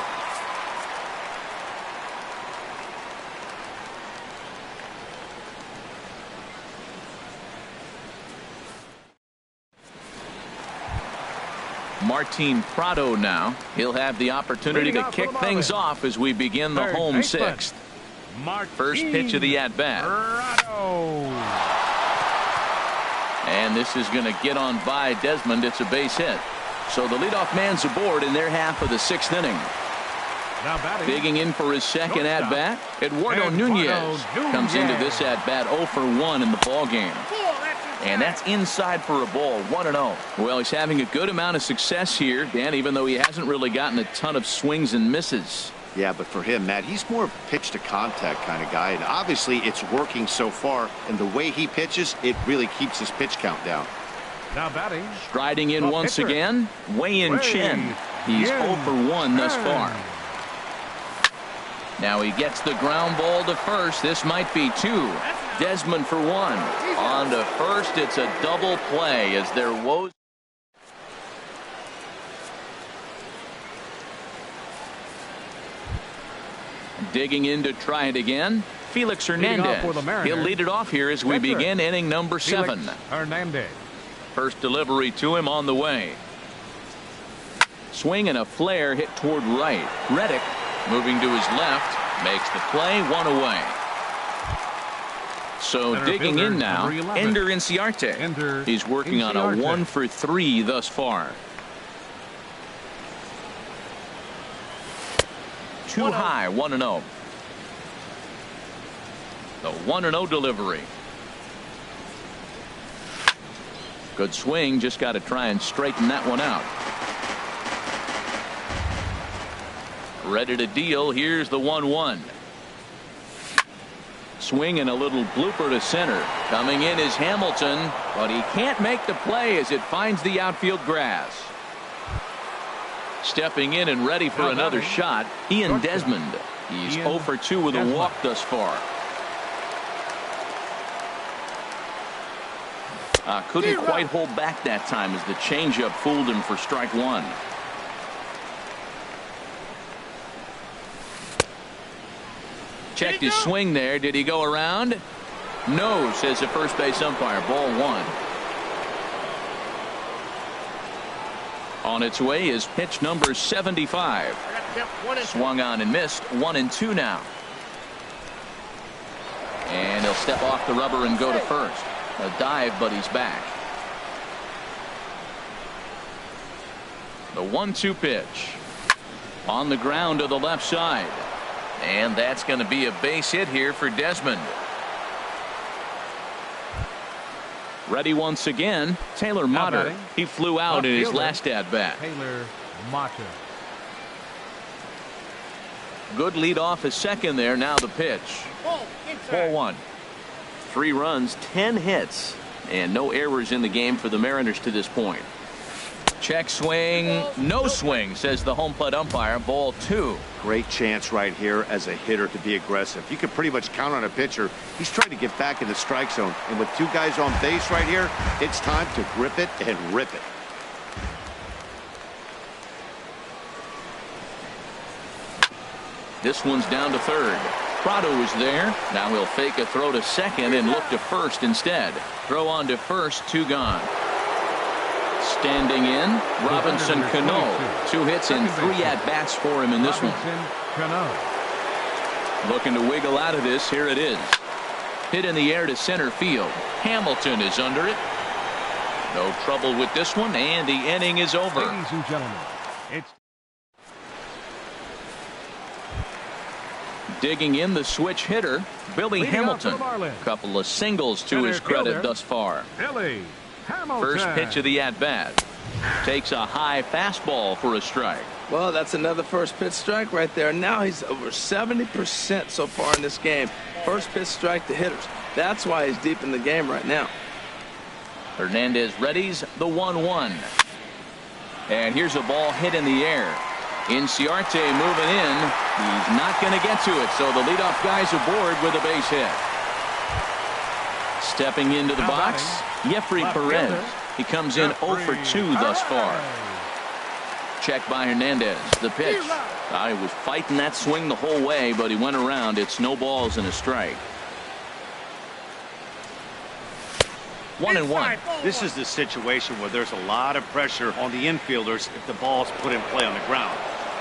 Martin Prado now. He'll have the opportunity to kick things off as we begin the home 6th. First pitch of the at-bat. And this is going to get on by Desmond. It's a base hit. So the leadoff man's aboard in their half of the 6th inning. Digging in for his second at-bat, Eduardo Nunez comes into this at-bat 0 for 1 in the ball game. And that's inside for a ball, 1-0. Well, he's having a good amount of success here, Dan, even though he hasn't really gotten a ton of swings and misses. Yeah, but for him, Matt, he's more pitch to contact kind of guy, and obviously it's working so far, and the way he pitches, it really keeps his pitch count down. Now batting. Striding in once again, Wei-Yin Chen. He's 0 for 1 thus far. Now he gets the ground ball to first. This might be 2. Desmond for 1. On to first. It's a double play as there woes. Digging in to try it again. Felix Hernandez. He'll lead it off here as we begin inning number 7. Hernandez. First delivery to him on the way. Swing and a flare hit toward right. Reddick moving to his left. Makes the play. 1 away. So digging in now, Ender Inciarte. He's working on a 1 for 3 thus far. Too high, 1-0. The 1-0 delivery. Good swing, just got to try and straighten that one out. Ready to deal. Here's the 1-1. swing and a little blooper to center. Coming in is Hamilton, but he can't make the play as it finds the outfield grass. Stepping in and ready for another shot, Ian Desmond. He's 0 for 2 with a walk thus far. Couldn't quite hold back that time as the changeup fooled him for strike one. Checked his swing there. Did he go around? No, says the first base umpire. Ball one. On its way is pitch number 75. Swung on and missed. 1-2 now. And he'll step off the rubber and go to first. A dive, but he's back. The 1-2 pitch. On the ground to the left side. And that's going to be a base hit here for Desmond. Ready once again, Taylor Motter. He flew out in his last at-bat. Taylor Motter. Good lead off his second there. Now the pitch. Ball one. 3 runs, 10 hits, and no errors in the game for the Mariners to this point. Check swing, no swing, says the home plate umpire. Ball two. Great chance right here as a hitter to be aggressive. You can pretty much count on a pitcher. He's trying to get back in the strike zone. And with 2 guys on base right here, it's time to grip it and rip it. This one's down to third. Prado is there. Now he'll fake a throw to second and look to first instead. Throw on to first, 2 gone. Standing in, Robinson Cano. 2 hits and 3 at-bats for him in this one. Looking to wiggle out of this. Here it is. Hit in the air to center field. Hamilton is under it. No trouble with this one, and the inning is over. Ladies and gentlemen, it's digging in the switch hitter, Billy Hamilton. Couple of singles to his credit thus far. Billy Hamilton. First pitch of the at-bat. Takes a high fastball for a strike. Well, that's another first pitch strike right there. Now he's over 70% so far in this game. First pitch strike to hitters. That's why he's deep in the game right now. Hernandez readies the 1-1. And here's a ball hit in the air. Inciarte moving in. He's not going to get to it, so the leadoff guy's aboard with a base hit. Stepping into the box, Jeffrey Perez. He comes in 0 for 2 thus far. Check by Hernandez. The pitch. He was fighting that swing the whole way, but he went around. It's no balls and a strike. 1-1. This is the situation where there's a lot of pressure on the infielders if the ball's put in play on the ground.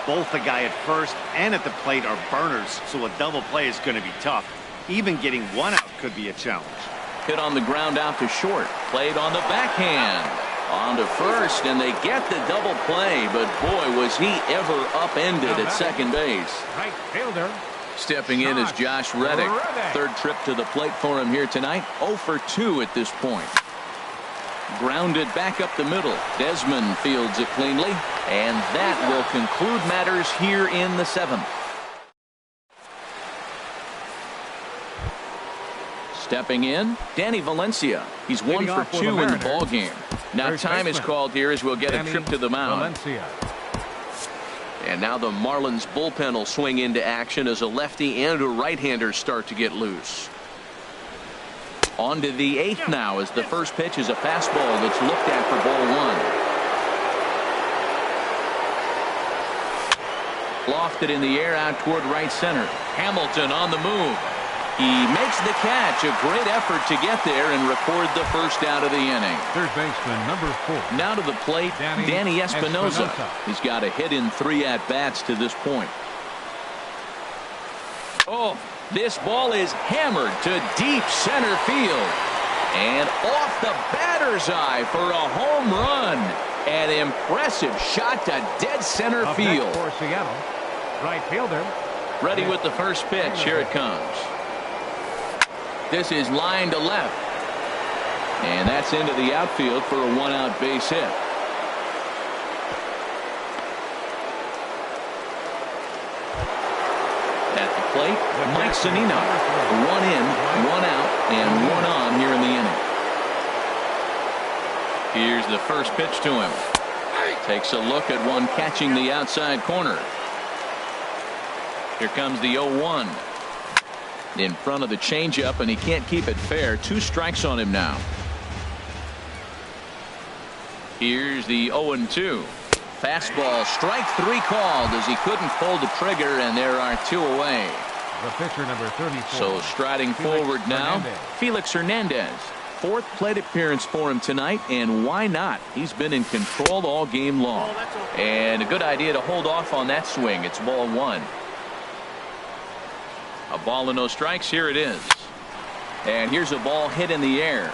Both the guy at first and at the plate are burners, so a double play is going to be tough. Even getting 1 out could be a challenge. Hit on the ground out to short. Played on the backhand. On to first, and they get the double play, but boy, was he ever upended at second base. Right fielder. Stepping in is Josh Reddick. Third trip to the plate for him here tonight. 0 for 2 at this point. Grounded back up the middle. Desmond fields it cleanly, and that will conclude matters here in the 7th. Stepping in, Danny Valencia. He's 1 for 2 in the ball game. Now time is called here as we'll get a trip to the mound. And now the Marlins bullpen will swing into action as a lefty and a right-hander start to get loose. On to the 8th now as the first pitch is a fastball that's looked at for ball 1. Lofted in the air out toward right center. Hamilton on the move. He makes the catch. A great effort to get there and record the first out of the inning. Third baseman number 4. Now to the plate, Danny Espinosa. He's got a hit in 3 at-bats to this point. Oh, this ball is hammered to deep center field. And off the batter's eye for a home run. An impressive shot to dead center field. For Seattle, right fielder. Ready with the first pitch. Here it comes. This is line to left. And that's into the outfield for a 1-out base hit. At the plate, Mike Zunino. 1 in, 1 out, and 1 on here in the inning. Here's the first pitch to him. Takes a look at one catching the outside corner. Here comes the 0-1. In front of the changeup, and he can't keep it fair. 2 strikes on him now. Here's the 0-2. Fastball, strike 3 called as he couldn't pull the trigger, and there are 2 away. The pitcher, number 34. So striding forward now, Felix Hernandez. 4th plate appearance for him tonight, and why not? He's been in control all game long. And a good idea to hold off on that swing. It's ball 1. A ball and no strikes. Here it is. And here's a ball hit in the air.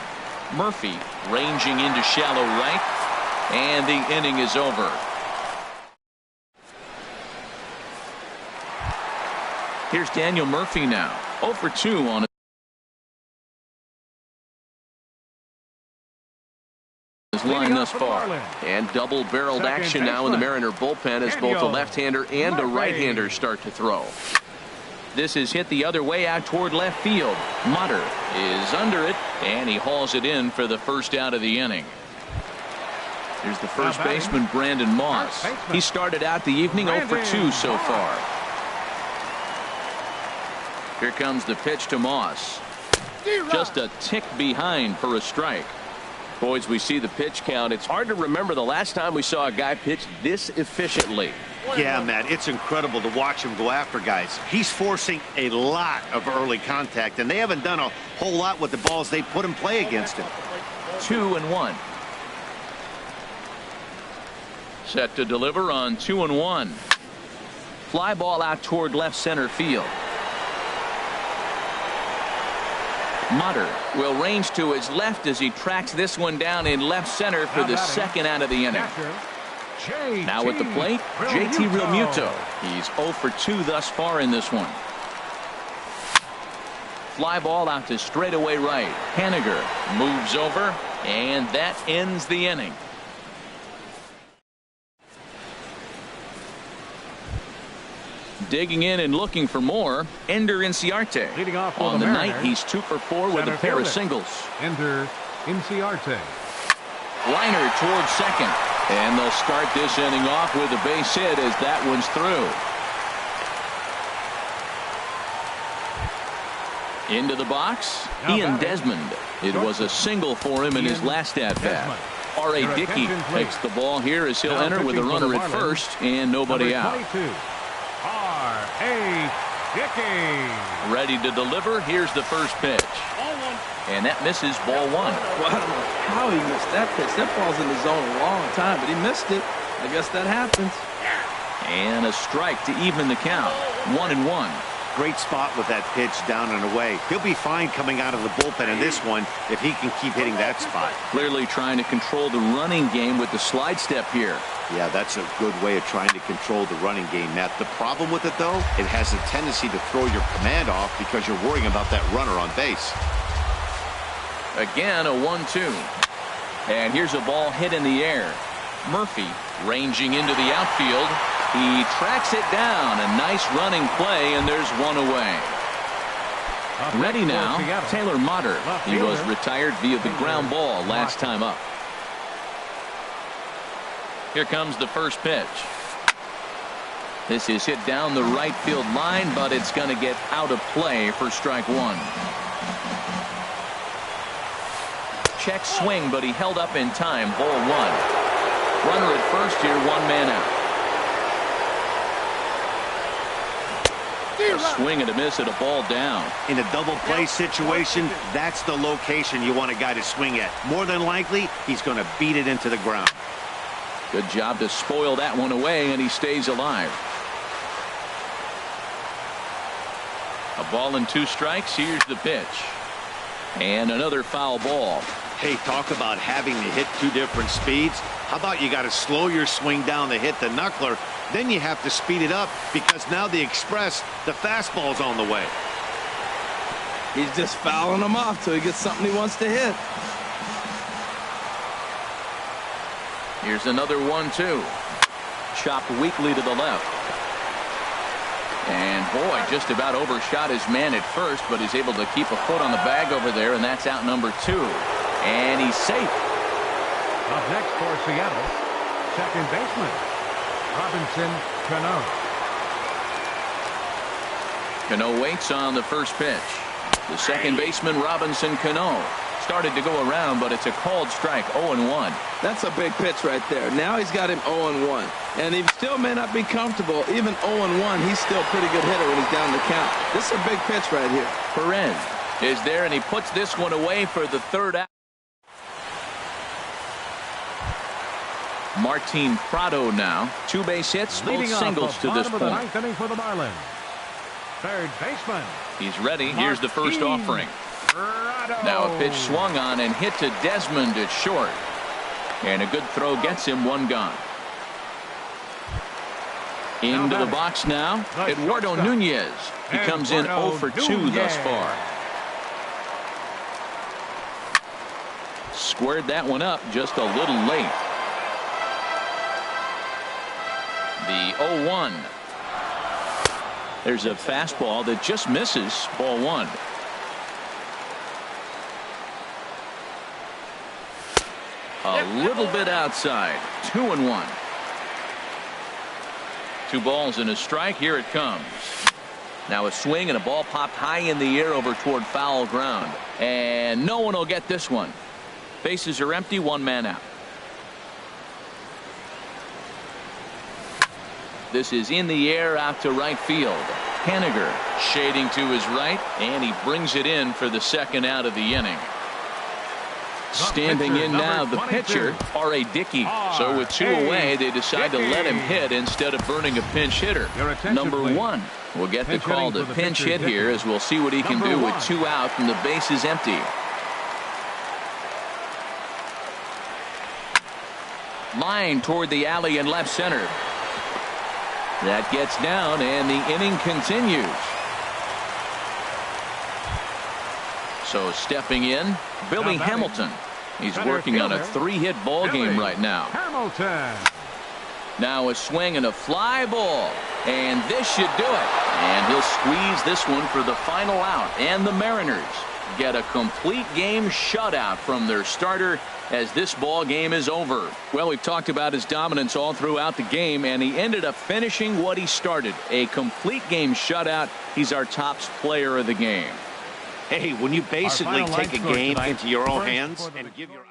Murphy ranging into shallow right, and the inning is over. Here's Daniel Murphy now. 0 for 2 on his line thus far. And double-barreled action now in the Mariner bullpen as both a left-hander and a right-hander start to throw. This is hit the other way out toward left field. Mutter is under it, and he hauls it in for the first out of the inning. Here's the first baseman, Brandon Moss. He started out the evening 0 for 2 so far. Here comes the pitch to Moss. Just a tick behind for a strike. Boys, we see the pitch count. It's hard to remember the last time we saw a guy pitch this efficiently. Yeah, Matt, it's incredible to watch him go after guys. He's forcing a lot of early contact, and they haven't done a whole lot with the balls they put in play against him. 2-1. Set to deliver on 2-1. Fly ball out toward left center field. Mutter will range to his left as he tracks this one down in left center for the second out of the inning. Now at the plate, JT Realmuto. He's 0 for 2 thus far in this one. Fly ball out to straightaway right. Haniger moves over, and that ends the inning. Digging in and looking for more, Ender Inciarte. Leading off on the night, he's 2 for 4 with a pair of singles. Ender Inciarte. Liner towards second. And they'll start this inning off with a base hit as that one's through. Into the box, Ian Desmond. It was a single for him in his last at-bat. R.A. Dickey takes the ball here as he'll enter with a runner at first and nobody out. R.A. Dickey. Ready to deliver. Here's the first pitch. And that misses ball 1. Well, I don't know how he missed that pitch. That ball's in the zone a long time, but he missed it. I guess that happens. And a strike to even the count. 1-1. Great spot with that pitch down and away. He'll be fine coming out of the bullpen in this one if he can keep hitting that spot. Clearly trying to control the running game with the slide step here. Yeah, that's a good way of trying to control the running game, Matt. The problem with it, though, it has a tendency to throw your command off because you're worrying about that runner on base. Again, a 1-2. And here's a ball hit in the air. Murphy ranging into the outfield. He tracks it down. A nice running play, and there's one away. Ready now, Taylor Motter. He was retired via the ground ball last time up. Here comes the first pitch. This is hit down the right field line, but it's going to get out of play for strike 1. Check swing, but he held up in time. Ball 1. Runner at first here, 1 man out. A swing and a miss at a ball down. In a double play situation, that's the location you want a guy to swing at. More than likely, he's going to beat it into the ground. Good job to spoil that one away, and he stays alive. A ball and 2 strikes. Here's the pitch. And another foul ball. Hey, talk about having to hit 2 different speeds. How about you got to slow your swing down to hit the knuckler, then you have to speed it up because now the express, the fastball's on the way. He's just fouling him off till he gets something he wants to hit. Here's another 1-2. Chopped weakly to the left. And boy, just about overshot his man at first, but he's able to keep a foot on the bag over there, and that's out number 2. And he's safe. Up next for Seattle, second baseman, Robinson Cano. Cano waits on the first pitch. The second baseman, Robinson Cano, started to go around, but it's a called strike, 0-1. That's a big pitch right there. Now he's got him 0-1. And he still may not be comfortable. Even 0-1, he's still a pretty good hitter when he's down the count. This is a big pitch right here. Perez is there, and he puts this one away for the third out. Martin Prado now. 2 base hits, both singles to this point. Ninth inning for the Marlins. Third baseman. He's ready. Here's the first offering. Prado. Now a pitch swung on and hit to Desmond at short. And a good throw gets him 1 gone. Into the box now, Eduardo Nunez. He comes in 0 for 2 thus far. Squared that one up just a little late. The 0-1. There's a fastball that just misses, ball 1. A little bit outside, 2-1. 2 balls and a strike. Here it comes. Now a swing and a ball popped high in the air over toward foul ground. And no one will get this one. Bases are empty, 1 man out. This is in the air out to right field. Haniger shading to his right, and he brings it in for the second out of the inning. Standing in now, the pitcher, R.A. Dickey. So with 2 away, they decide to let him hit instead of burning a pinch hitter. Number 1 will get the call to pinch hit here, as we'll see what he can do with 2 out and the bases empty. Line toward the alley in left center. That gets down, and the inning continues. So stepping in, Billy Hamilton. He's working on a 3-hit ball game right now. Hamilton. Now a swing and a fly ball, and this should do it. And he'll squeeze this one for the final out. And the Mariners get a complete game shutout from their starter as this ball game is over. Well, we've talked about his dominance all throughout the game, and he ended up finishing what he started. A complete game shutout. He's our top player of the game. Hey, when you basically take a game into your own hands and give your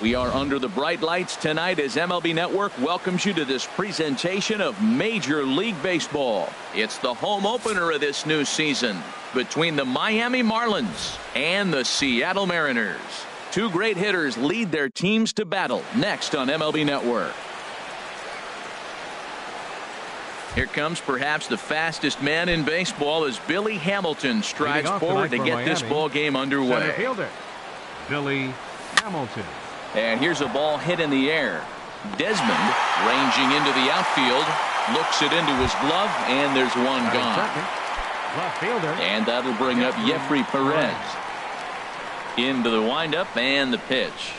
We are under the bright lights tonight as MLB Network welcomes you to this presentation of Major League Baseball. It's the home opener of this new season between the Miami Marlins and the Seattle Mariners. Two great hitters lead their teams to battle next on MLB Network. Here comes perhaps the fastest man in baseball as Billy Hamilton strides forward to get this ball game underway. Center fielder, Billy Hamilton. And here's a ball hit in the air. Desmond ranging into the outfield, looks it into his glove, and there's one gone. Left fielder. And that'll bring up Jeffrey Perez. Into the windup and the pitch.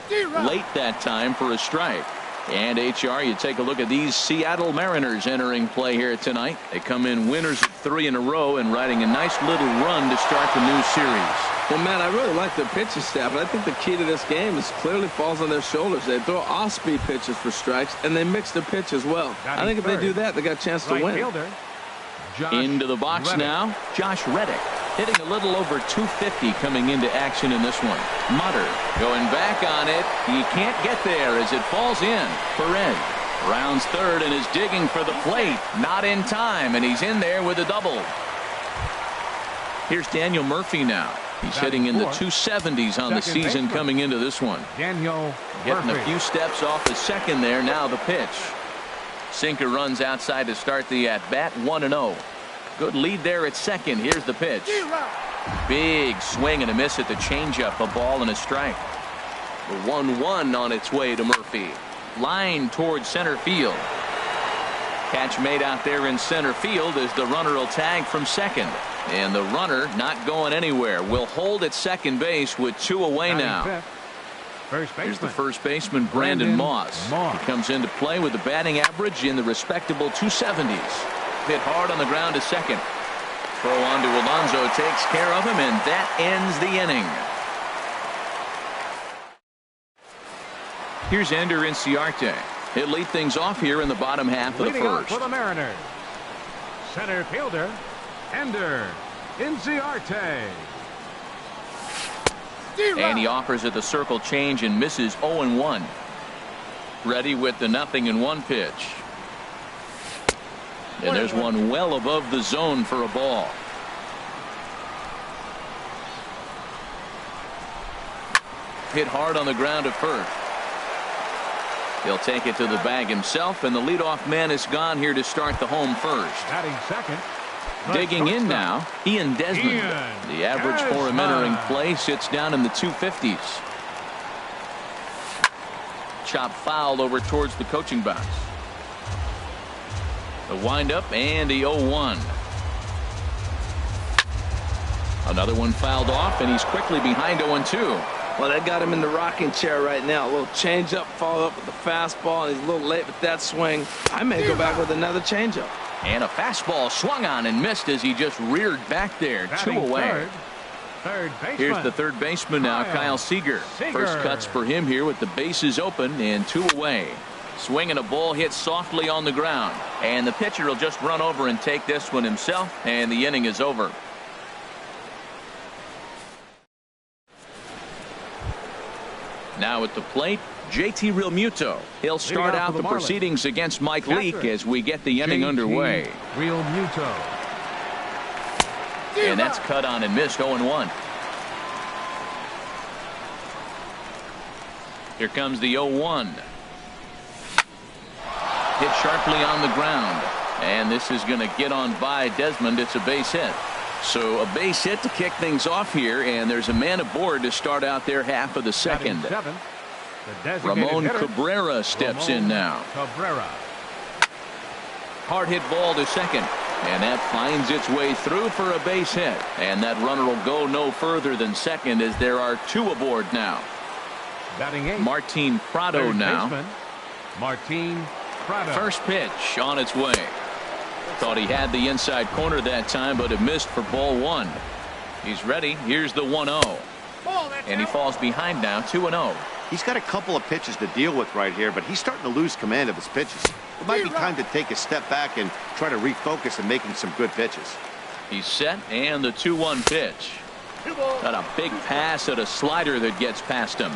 Late that time for a strike. And HR, you take a look at these Seattle Mariners entering play here tonight. They come in winners of 3 in a row and riding a nice little run to start the new series. Well, Matt, I really like their pitching staff, and I think the key to this game is clearly falls on their shoulders. They throw off-speed pitches for strikes, and they mix their pitch as well. I think if they do that, they got a chance to win. Fielder, into the box Reddick. now, Josh Reddick. Hitting a little over 250 coming into action in this one. Mutter going back on it. He can't get there as it falls in. Perez rounds third and is digging for the plate. Not in time, and he's in there with a double. Here's Daniel Murphy now. He's hitting in the 270s on the season coming into this one. Daniel Getting Murphy. a few steps off the second there. Now the pitch. Sinker runs outside to start the at-bat. 1-0. Good lead there at second. Here's the pitch. Big swing and a miss at the changeup. A ball and a strike. The 1-1 on its way to Murphy. Line towards center field. Catch made out there in center field as the runner will tag from second. And the runner not going anywhere. Will hold at second base with 2 away now. Here's the first baseman, Brandon Moss. He comes into play with a batting average in the respectable 270s. Hit hard on the ground to second. Throw on to Alonso takes care of him, and that ends the inning. Here's Ender Inciarte. He'll lead things off here in the bottom half of the first. For the Mariners, center fielder, Ender Inciarte. And he offers it the circle change and misses 0-1. Ready with the 0-1 pitch. And there's one well above the zone for a ball. Hit hard on the ground to first. He'll take it to the bag himself, and the leadoff man is gone here to start the home first. Batting second. Digging in now, Ian Desmond. The average for him entering play sits down in the 250s. Chop foul over towards the coaching box. The windup and the 0-1. Another one fouled off, and he's quickly behind 0-2. Well, that got him in the rocking chair right now. A little changeup, followed up with the fastball, and he's a little late with that swing. I may go back with another changeup. And a fastball swung on and missed as he just reared back there. 2 away. Third baseman. Here's the third baseman now, Kyle Seager. First cuts for him here with the bases open and 2 away. Swinging a ball hit softly on the ground. And the pitcher will just run over and take this one himself, and the inning is over. Now at the plate, JT Realmuto. He'll start out the proceedings against Mike Leake as we get the inning underway. Realmuto. And that's cut on and missed. 0-1. Here comes the 0-1. Hit sharply on the ground. And this is going to get on by Desmond. It's a base hit. So a base hit to kick things off here, and there's a man aboard to start out their half of the second. Ramon Cabrera steps in now. Cabrera. Hard hit ball to second, and that finds its way through for a base hit. And that runner will go no further than second as there are 2 aboard now. Batting 8. Martin Prado now. Martin Prado. First pitch on its way. Thought he had the inside corner that time, but it missed for ball 1. He's ready. Here's the 1-0. And he falls behind now, 2-0. He's got a couple of pitches to deal with right here, but he's starting to lose command of his pitches. It might be time to take a step back and try to refocus and making some good pitches. He's set, and the 2-1 pitch. Got a big pass at a slider that gets past him.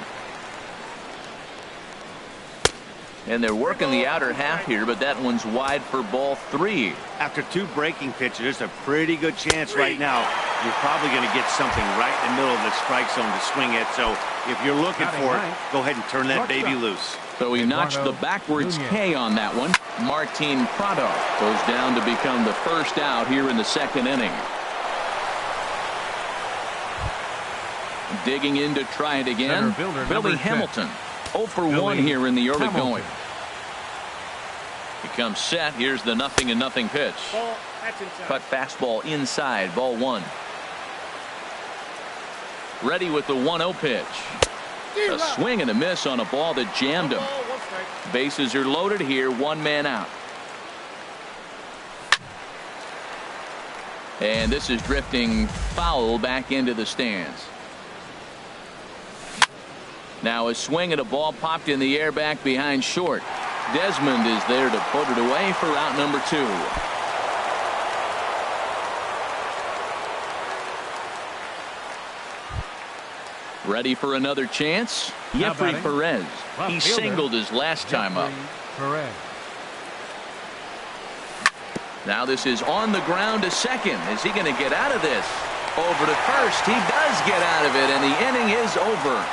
And they're working the outer half here, but that one's wide for ball 3. After 2 breaking pitches, there's a pretty good chance right now you're probably going to get something right in the middle of the strike zone to swing at. So if you're looking for it, go ahead and turn that baby loose. So he notched the backwards K on that one. Martin Prado goes down to become the first out here in the 2nd inning. Digging in to try it again, Billy Hamilton. 0 for 1 here in the early going. He comes set. Here's the 0-0 pitch. Cut fastball inside, ball 1. Ready with the 1-0 pitch. A swing and a miss on a ball that jammed him. Bases are loaded here, 1 man out. And this is drifting foul back into the stands. Now a swing at a ball popped in the air back behind short. Desmond is there to put it away for out number 2. Ready for another chance? Jeffrey Perez. He singled his last time up. Now this is on the ground to second. Is he going to get out of this? Over to first. He does get out of it, and the inning is over.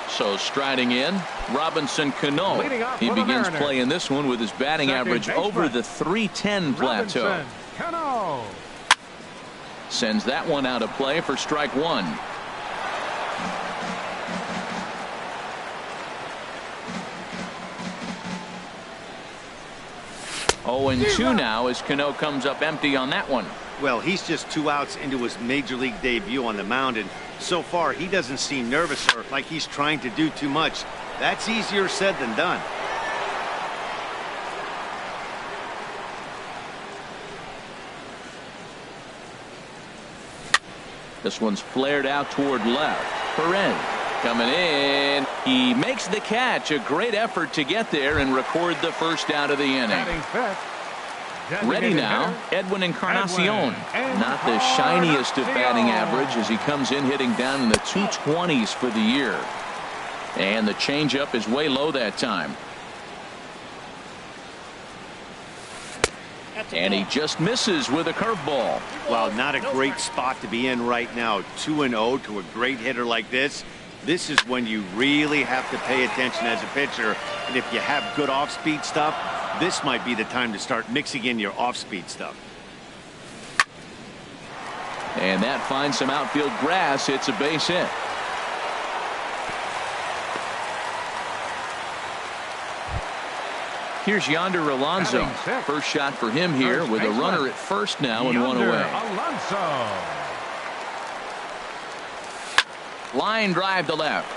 So striding in, Robinson Cano. He begins playing this one with his batting average over the .310 plateau. Sends that one out of play for strike 1. Oh, and 2 now as Cano comes up empty on that one. Well, he's just 2 outs into his major league debut on the mound, and so far he doesn't seem nervous or like he's trying to do too much. That's easier said than done. This one's flared out toward left. Perez coming in. He makes the catch. A great effort to get there and record the first out of the inning. Ready now, Edwin Encarnacion. Not the shiniest of batting average as he comes in hitting down in the 220s for the year. And the changeup is way low that time. And he just misses with a curveball. Wow, not a great spot to be in right now. 2-0 to a great hitter like this. This is when you really have to pay attention as a pitcher. And if you have good off-speed stuff, this might be the time to start mixing in your off-speed stuff. And that finds some outfield grass. It's a base hit. Here's Yonder Alonso. First shot for him here with a runner at first now and 1 away. Line drive to left.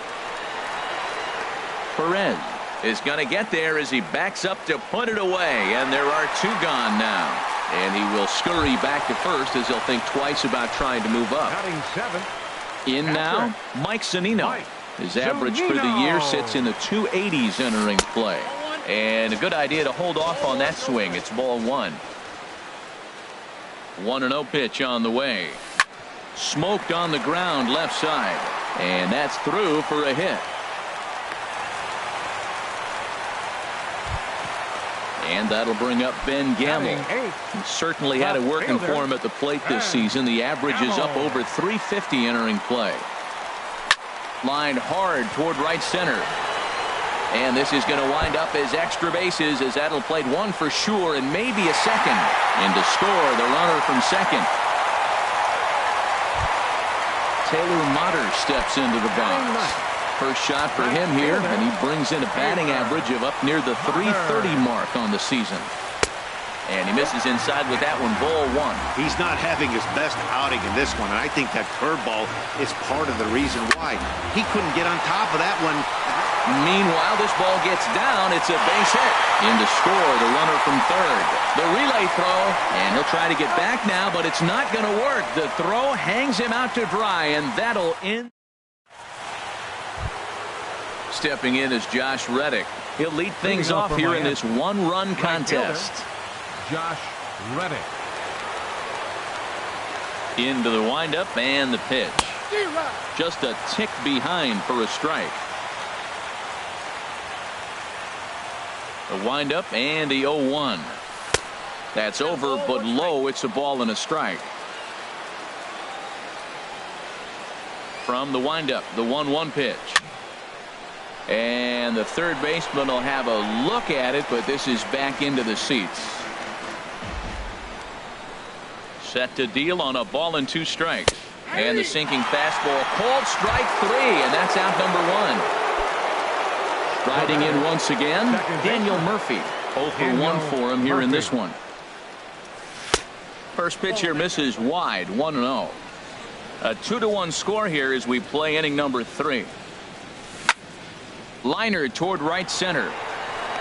Perez is going to get there as he backs up to put it away, and there are 2 gone now, and he will scurry back to first as he'll think twice about trying to move up. In now, Mike Zunino. His average for the year sits in the 280s entering play, and a good idea to hold off on that swing. It's ball 1. 1-0 pitch on the way. Smoked on the ground left side, and that's through for a hit. And that'll bring up Ben Gamble. He certainly had it working for him at the plate this season. The average is up over 350 entering play. Lined hard toward right center. And this is going to wind up as extra bases as that'll played 1 for sure and maybe a second. And to score the runner from second. Taylor Motter steps into the box. First shot for him here, and he brings in a batting average of up near the 330 mark on the season. And he misses inside with that one, ball 1. He's not having his best outing in this one, and I think that curveball is part of the reason why. He couldn't get on top of that one. Meanwhile, this ball gets down. It's a base hit. In to score, the runner from third. The relay throw, and he'll try to get back now, but it's not going to work. The throw hangs him out to dry, and that'll end. Stepping in is Josh Reddick. He'll lead things off here in this 1-run contest. Josh Reddick. Into the windup and the pitch. Just a tick behind for a strike. The windup and the 0-1. That's over, but low. It's a ball and a strike. From the windup, the 1-1 pitch. And the third baseman will have a look at it, but this is back into the seats. Set to deal on a ball and 2 strikes. And the sinking fastball called strike 3, and that's out number 1. Striding in once again, Daniel Murphy. 0 for 1 for him here in this one. First pitch here misses wide, 1-0. A 2-1 score here as we play inning number 3. Liner toward right center.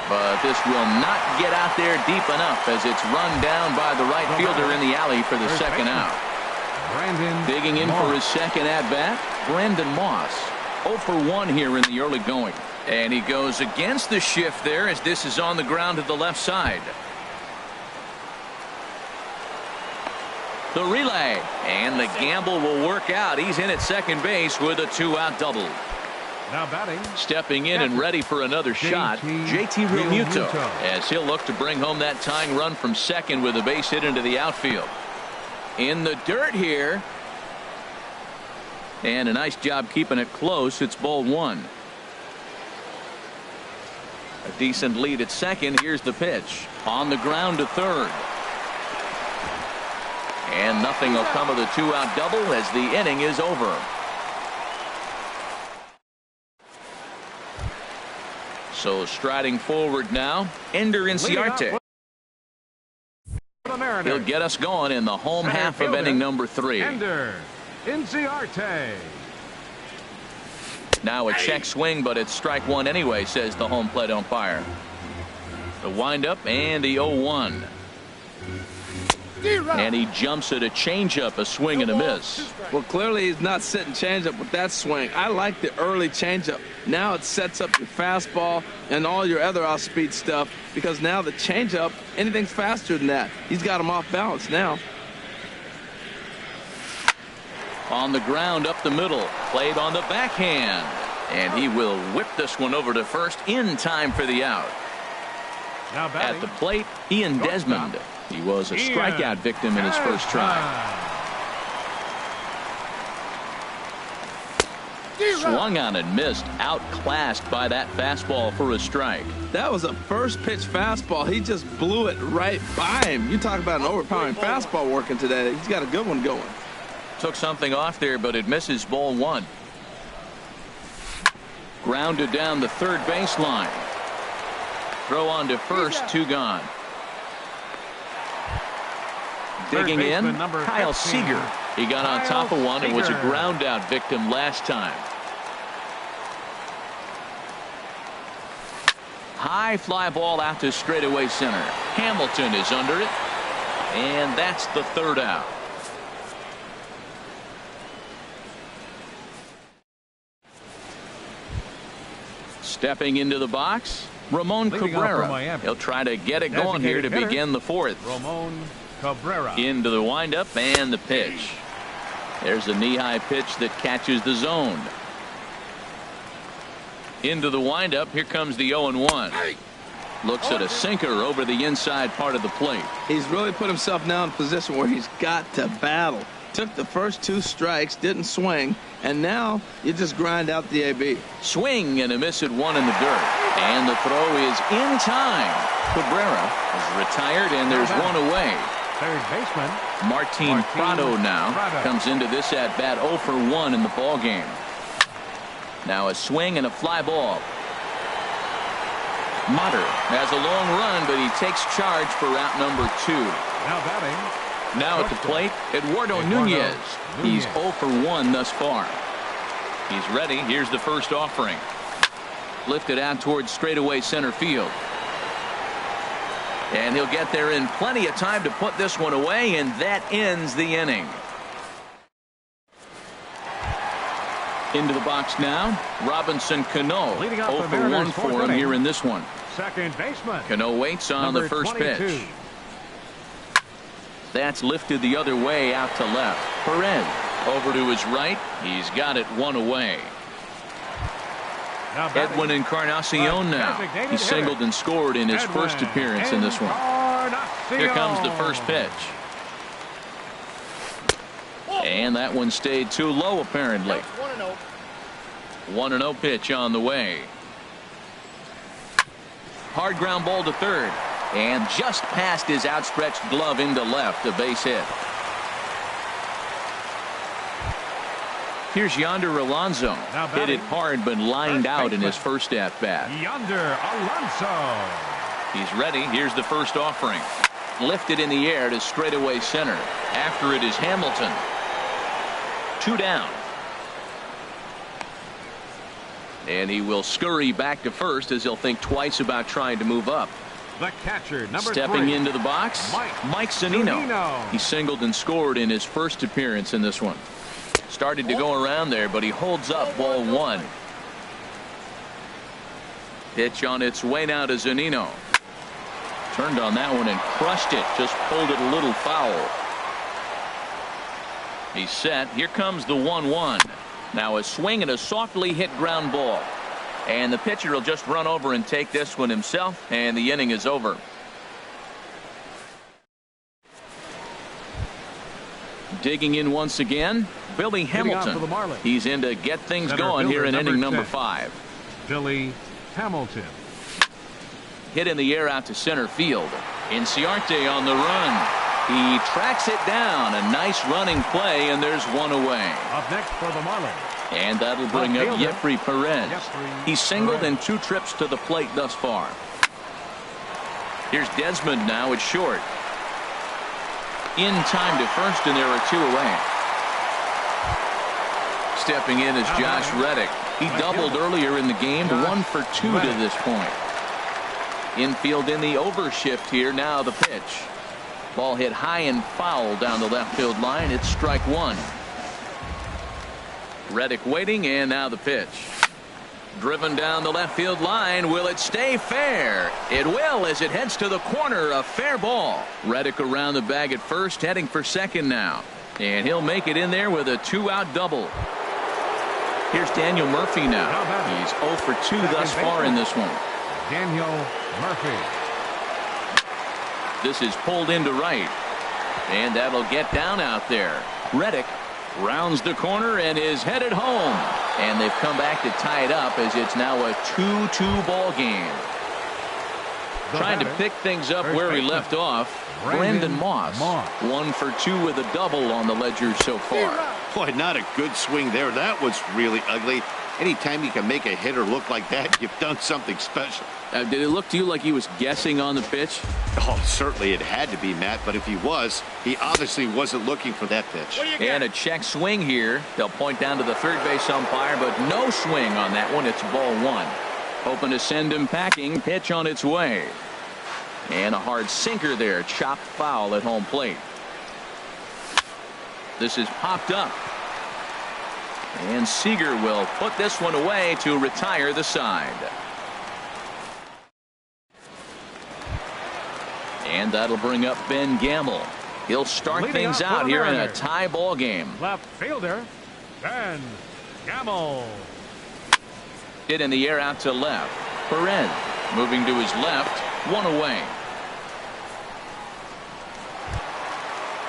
But this will not get out there deep enough as it's run down by the right fielder in the alley for the second out. Digging in for his second at-bat, Brandon Moss. 0 for 1 here in the early going. And he goes against the shift there as this is on the ground to the left side. The relay, and the gamble will work out. He's in at second base with a 2-out double. Now batting. Stepping in and ready for another shot, JT Realmuto, as he'll look to bring home that tying run from second with a base hit into the outfield. In the dirt here. And a nice job keeping it close. It's ball 1. A decent lead at second. Here's the pitch. On the ground to third. And nothing will come of the 2-out double as the inning is over. So striding forward now, Ender Inciarte. He'll get us going in the home half of inning number 3. Ender Inciarte. Now a check swing, but it's strike 1 anyway, says the home plate umpire. The windup and the 0-1. And he jumps at a changeup, a swing and a miss. Well, clearly he's not setting changeup with that swing. I like the early changeup. Now it sets up your fastball and all your other off-speed stuff, because now the changeup, anything's faster than that. He's got him off balance now. On the ground up the middle, played on the backhand, and he will whip this one over to first in time for the out. Now batting. At the plate, Ian Desmond. He was a strikeout victim in his first try. Swung on and missed, outclassed by that fastball for a strike. That was a first pitch fastball. He just blew it right by him. You talk about an overpowering fastball working today. He's got a good one going. Took something off there, but it misses ball 1. Grounded down the third baseline. Throw on to first, 2 gone. Digging in, Kyle Seager. He got on top of one and was a ground out victim last time. High fly ball out to straightaway center. Hamilton is under it, and that's the 3rd out. Stepping into the box, Ramon Cabrera. He'll try to get it going here to begin the 4th. Ramon Cabrera. Into the windup and the pitch. There's a knee-high pitch that catches the zone. Into the windup. Here comes the 0-1. Looks at a sinker over the inside part of the plate. He's really put himself now in a position where he's got to battle. Took the first 2 strikes, didn't swing, and now you just grind out the AB. Swing and a miss at 1 in the dirt. And the throw is in time. Cabrera is retired, and there's 1 away. Third baseman Martin Prado now comes into this at bat 0 for 1 in the ball game. Now a swing and a fly ball. Motter has a long run, but he takes charge for out number 2. Now batting. Now at the plate, Eduardo Nunez. He's 0 for 1 thus far. He's ready. Here's the first offering. Lifted out towards straightaway center field. And he'll get there in plenty of time to put this one away, and that ends the inning. Into the box now, Robinson Cano. 0 for 1 for him here in this one. Second baseman. Cano waits on the first 22. pitch. That's lifted the other way out to left. Perez Over to his right. He's got it one away. Edwin Encarnacion now. He singled and scored in his first appearance in this one. Here comes the first pitch. And that one stayed too low, apparently. 1-0 pitch on the way. Hard ground ball to third. And just past his outstretched glove into left, a base hit. Here's Yonder Alonso. Hit it hard, but lined out in his first at-bat. Yonder Alonso. He's ready. Here's the first offering. Lifted in the air to straightaway center. After it is Hamilton. 2 down. And he will scurry back to first as he'll think twice about trying to move up. The catcher, number Stepping 3. into the box, Mike Zunino. He singled and scored in his first appearance in this one. Started to go around there, but he holds up ball 1. Pitch on its way now to Zunino. Turned on that one and crushed it. Just pulled it a little foul. He's set. Here comes the 1-1. Now a swing and a softly hit ground ball. And the pitcher will just run over and take this one himself, and the inning is over. Digging in once again, Billy Hamilton. He's in to get things going here in inning number 5. Billy Hamilton. Hit in the air out to center field. Inciarte on the run. He tracks it down. A nice running play, and there's one away. Up next for the Marlins. And that'll bring up Jeffrey Perez. He singled in 2 trips to the plate thus far. Here's Desmond now at short. In time to first, and there are 2 away. Stepping in is Josh Reddick. He doubled earlier in the game, 1 for 2 to this point. Infield in the overshift here. Now the pitch. Ball hit high and foul down the left field line. It's strike 1. Reddick waiting, and now the pitch. Driven down the left field line. Will it stay fair? It will, as it heads to the corner. A fair ball. Reddick around the bag at first, heading for second now. And he'll make it in there with a 2-out double. Here's Daniel Murphy now. He's 0 for 2 thus far in this one. Daniel Murphy. This is pulled into right. And that'll get down out there. Reddick rounds the corner and is headed home. And they've come back to tie it up as it's now a 2-2 ball game. Trying to pick things up where he left off. Brandon Moss. 1 for 2 with a double on the ledger so far. Boy, not a good swing there. That was really ugly. Anytime you can make a hitter look like that, you've done something special. Did it look to you like he was guessing on the pitch? Oh, certainly it had to be, Matt, but if he was, he obviously wasn't looking for that pitch. And a check swing here. They'll point down to the third base umpire, but no swing on that one. It's ball 1. Hoping to send him packing. Pitch on its way. And a hard sinker there. Chopped foul at home plate. This is popped up. And Seager will put this one away to retire the side. And that'll bring up Ben Gamble. He'll start things out here in a tie ball game. Left fielder Ben Gamble. Hit in the air out to left. Perez moving to his left. 1 away.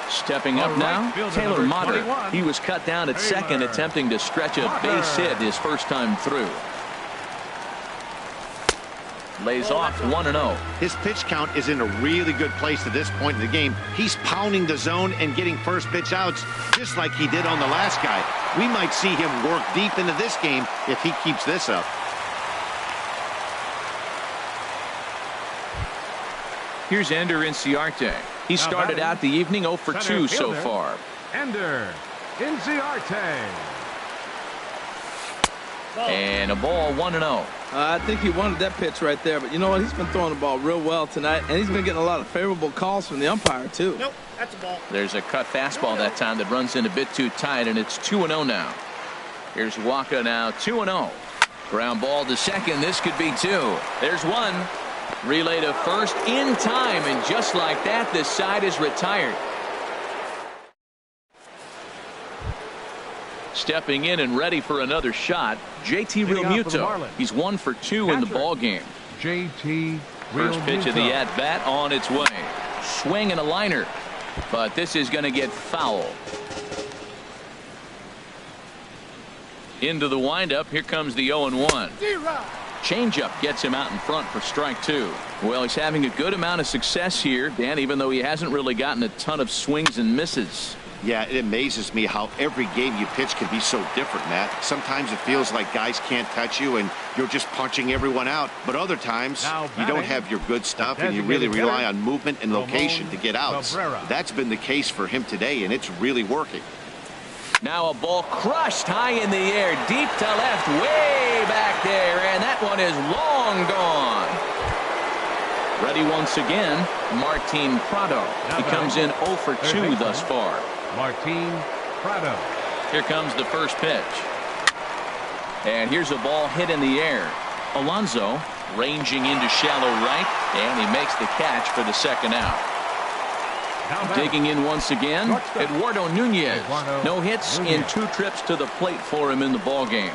Stepping up now, Taylor Motter. He was cut down at second, attempting to stretch a base hit his first time through. Lays off 1-0. His pitch count is in a really good place at this point in the game. He's pounding the zone and getting first pitch outs just like he did on the last guy. We might see him work deep into this game if he keeps this up. Here's Ender Inciarte. He started out the evening 0 for 2 so far. Ender Inciarte. And a ball 1-0. I think he wanted that pitch right there, but you know what? He's been throwing the ball real well tonight, and he's been getting a lot of favorable calls from the umpire, too. Nope, that's a ball. There's a cut fastball that time that runs in a bit too tight, and it's 2-0 now. Here's Waka now, 2-0. Ground ball to second. This could be 2. There's 1. Relay to first in time, and just like that, this side is retired. Stepping in and ready for another shot, JT Realmuto. He's 1 for 2 in the ball game. JT First pitch of the at-bat on its way. Swing and a liner. But this is going to get foul. Into the windup. Here comes the 0-1. Changeup gets him out in front for strike 2. Well, he's having a good amount of success here, Dan, even though he hasn't really gotten a ton of swings and misses. Yeah, it amazes me how every game you pitch can be so different, Matt. Sometimes it feels like guys can't touch you and you're just punching everyone out. But other times you don't have your good stuff and you really rely on movement and location to get outs. That's been the case for him today, and it's really working. Now a ball crushed high in the air, deep to left, way back there, and that one is long gone. Ready once again, Martin Prado. He comes in 0 for 2 thus far. Martin Prado. Here comes the first pitch. And here's a ball hit in the air. Alonso ranging into shallow right, and he makes the catch for the second out. Digging in once again, Eduardo Nunez. No hits in 2 trips to the plate for him in the ball game.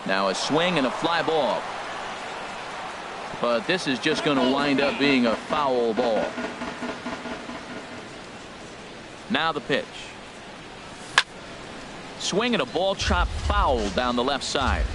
Now a swing and a fly ball. But this is just going to wind up being a foul ball. Now the pitch. Swing and a ball chopped foul down the left side.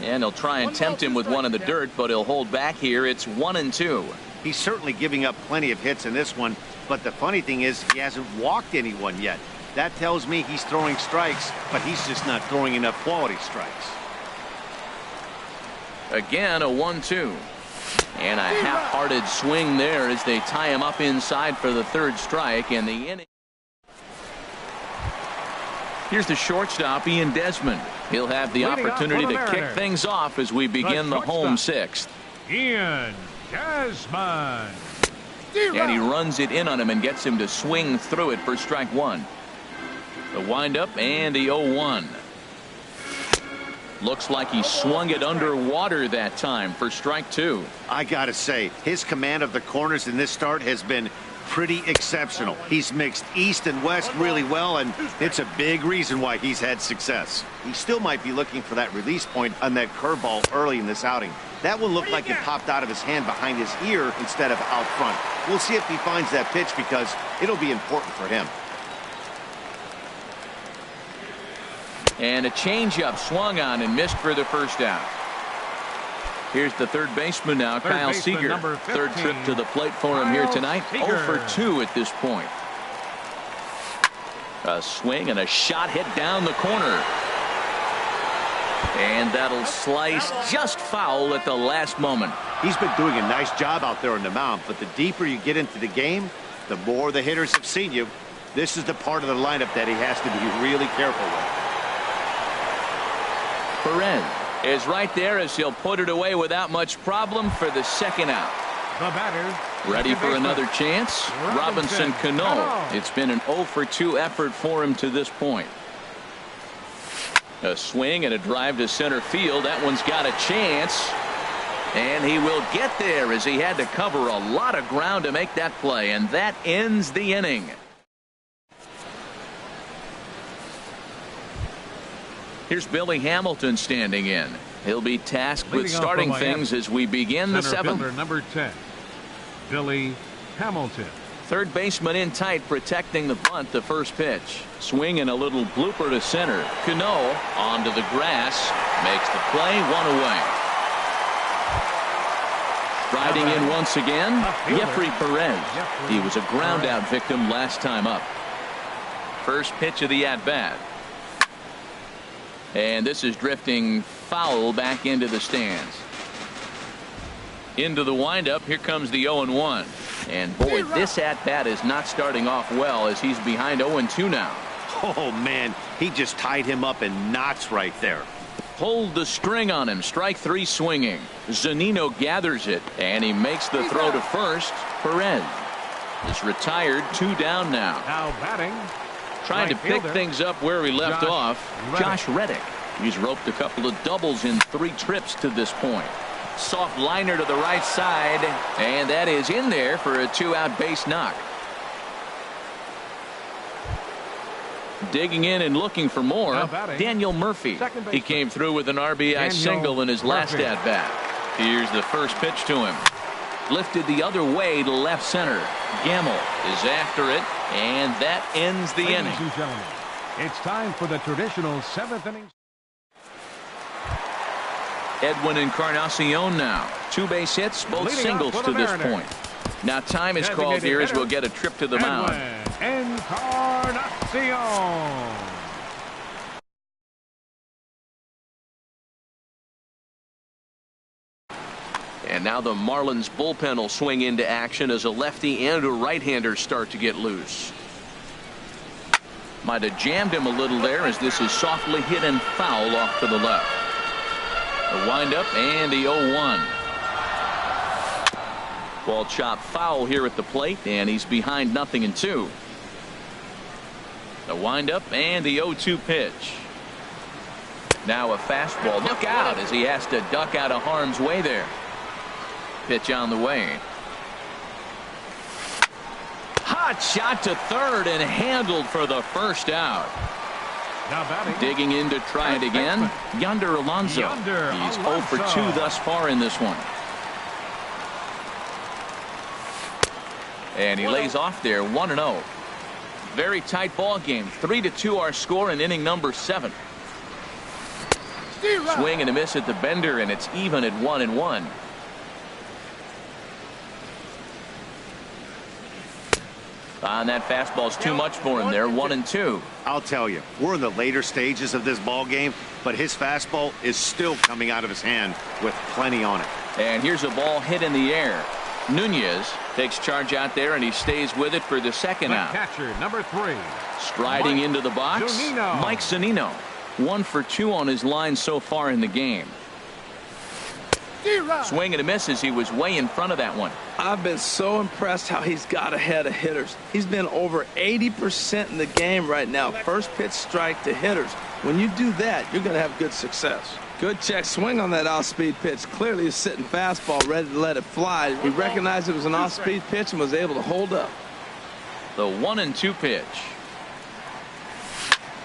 And he'll try and tempt him with one in the dirt, but he'll hold back here. It's 1-2. He's certainly giving up plenty of hits in this one, but the funny thing is he hasn't walked anyone yet. That tells me he's throwing strikes, but he's just not throwing enough quality strikes. Again, a 1-2. And a half-hearted swing there as they tie him up inside for the third strike, and the inning. Here's the shortstop, Ian Desmond. He'll have the opportunity to kick things off as we begin the home 6th. Ian Desmond. And he runs it in on him and gets him to swing through it for strike 1. The windup and the 0-1. Looks like he swung it underwater that time for strike 2. I gotta say, his command of the corners in this start has been pretty exceptional. He's mixed east and west really well, and it's a big reason why he's had success. He still might be looking for that release point on that curveball early in this outing. That one looked like it popped out of his hand behind his ear instead of out front. We'll see if he finds that pitch because it'll be important for him. And a changeup swung on and missed for the first out. Here's the third baseman now, Kyle Seager. Third trip to the plate for him here tonight. 0 for 2 at this point. A swing and a shot hit down the corner. And that'll slice just foul at the last moment. He's been doing a nice job out there on the mound, but the deeper you get into the game, the more the hitters have seen you. This is the part of the lineup that he has to be really careful with. Perez is right there as he'll put it away without much problem for the second out. The batter. Ready for another chance? Robinson Cano. It's been an 0 for 2 effort for him to this point. A swing and a drive to center field. That one's got a chance. And he will get there as he had to cover a lot of ground to make that play. And that ends the inning. Here's Billy Hamilton standing in. He'll be tasked with starting things as we begin the 7th. Number 10, Billy Hamilton. Third baseman in tight, protecting the bunt. The first pitch. Swing and a little blooper to center. Cano onto the grass. Makes the play, 1 away. Riding in once again, Jeffrey Perez. He was a ground out victim last time up. First pitch of the at-bat. And this is drifting foul back into the stands. Into the windup. Here comes the 0-1. And boy, this at-bat is not starting off well as he's behind 0-2 now. Oh, man, he just tied him up in knots right there. Pulled the string on him. Strike 3 swinging. Zunino gathers it, and he makes the throw to first. Perez is retired, 2 down now. Now batting. Trying to pick things up where he left off. Josh Reddick. He's roped a couple of doubles in 3 trips to this point. Soft liner to the right side, and that is in there for a 2-out base knock. Digging in and looking for more, Daniel Murphy. He came through with an RBI single in his last at-bat. Here's the first pitch to him. Lifted the other way to left center. Gamble is after it, and that ends the inning. Ladies and gentlemen, it's time for the traditional 7th inning. Edwin Encarnacion now. 2 base hits, both singles to this point. Now time is called here as we'll get a trip to the mound. Encarnacion. And now the Marlins bullpen will swing into action as a lefty and a right-hander start to get loose. Might have jammed him a little there as this is softly hit and foul off to the left. The windup and the 0-1. Ball chopped foul here at the plate, and he's behind 0-2. The windup and the 0-2 pitch. Now a fastball. Look out as he has to duck out of harm's way there. Pitch on the way. Hot shot to third and handled for the first out. Digging in to try it again, Yonder Alonso. He's 0 for 2 thus far in this one. And he lays off there 1-0. Very tight ball game. 3-2 our score in inning number 7. Swing and a miss at the bender, and it's even at 1-1. And that fastball's too much for him there. 1-2. I'll tell you, we're in the later stages of this ball game, but his fastball is still coming out of his hand with plenty on it. And here's a ball hit in the air. Nunez takes charge out there, and he stays with it for the second out. Catcher number 3. Striding into the box, Mike Zunino. 1 for 2 on his line so far in the game. Swing and a miss as he was way in front of that one. I've been so impressed how he's got ahead of hitters. He's been over 80% in the game right now. First pitch strike to hitters. When you do that, you're going to have good success. Good check swing on that off-speed pitch. Clearly a sitting fastball ready to let it fly. He recognized it was an off-speed pitch and was able to hold up. The 1-2 pitch.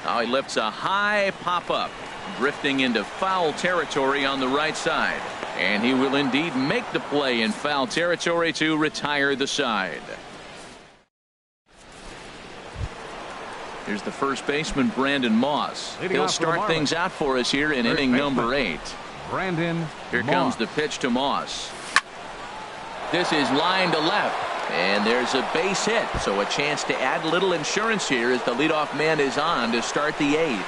Now he lifts a high pop-up, drifting into foul territory on the right side. And he will indeed make the play in foul territory to retire the side. Here's the first baseman, Brandon Moss. He'll start things out for us here in inning number 8. Here comes the pitch to Moss. This is line to left. And there's a base hit. So a chance to add a little insurance here as the leadoff man is on to start the 8th.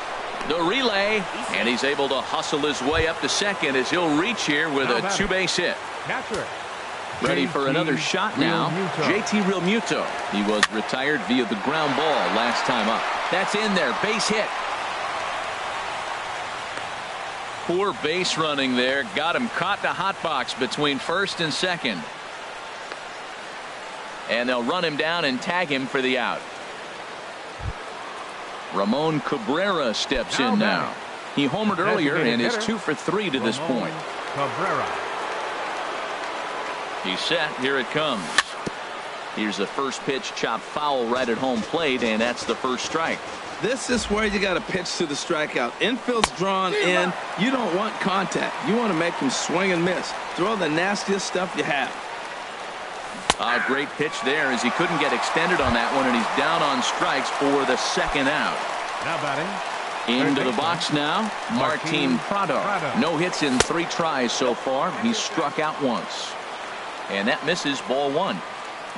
The relay, and he's able to hustle his way up to second as he'll reach here with a 2-base hit. Ready for another shot now, JT Realmuto. He was retired via the ground ball last time up. That's in there, base hit. Poor base running there, got him caught the hot box between first and second. And they'll run him down and tag him for the out. Ramon Cabrera steps in now. He homered earlier and is 2 for 3 to this point. He's set. Here it comes. Here's the first pitch, chopped foul right at home plate, and that's the first strike. This is where you got to pitch to the strikeout. Infield's drawn in. You don't want contact. You want to make him swing and miss. Throw the nastiest stuff you have. A great pitch there as he couldn't get extended on that one, and he's down on strikes for the second out. Now batting. Into the box now, Martin Prado. No hits in 3 tries so far. He's struck out once. And that misses, ball 1.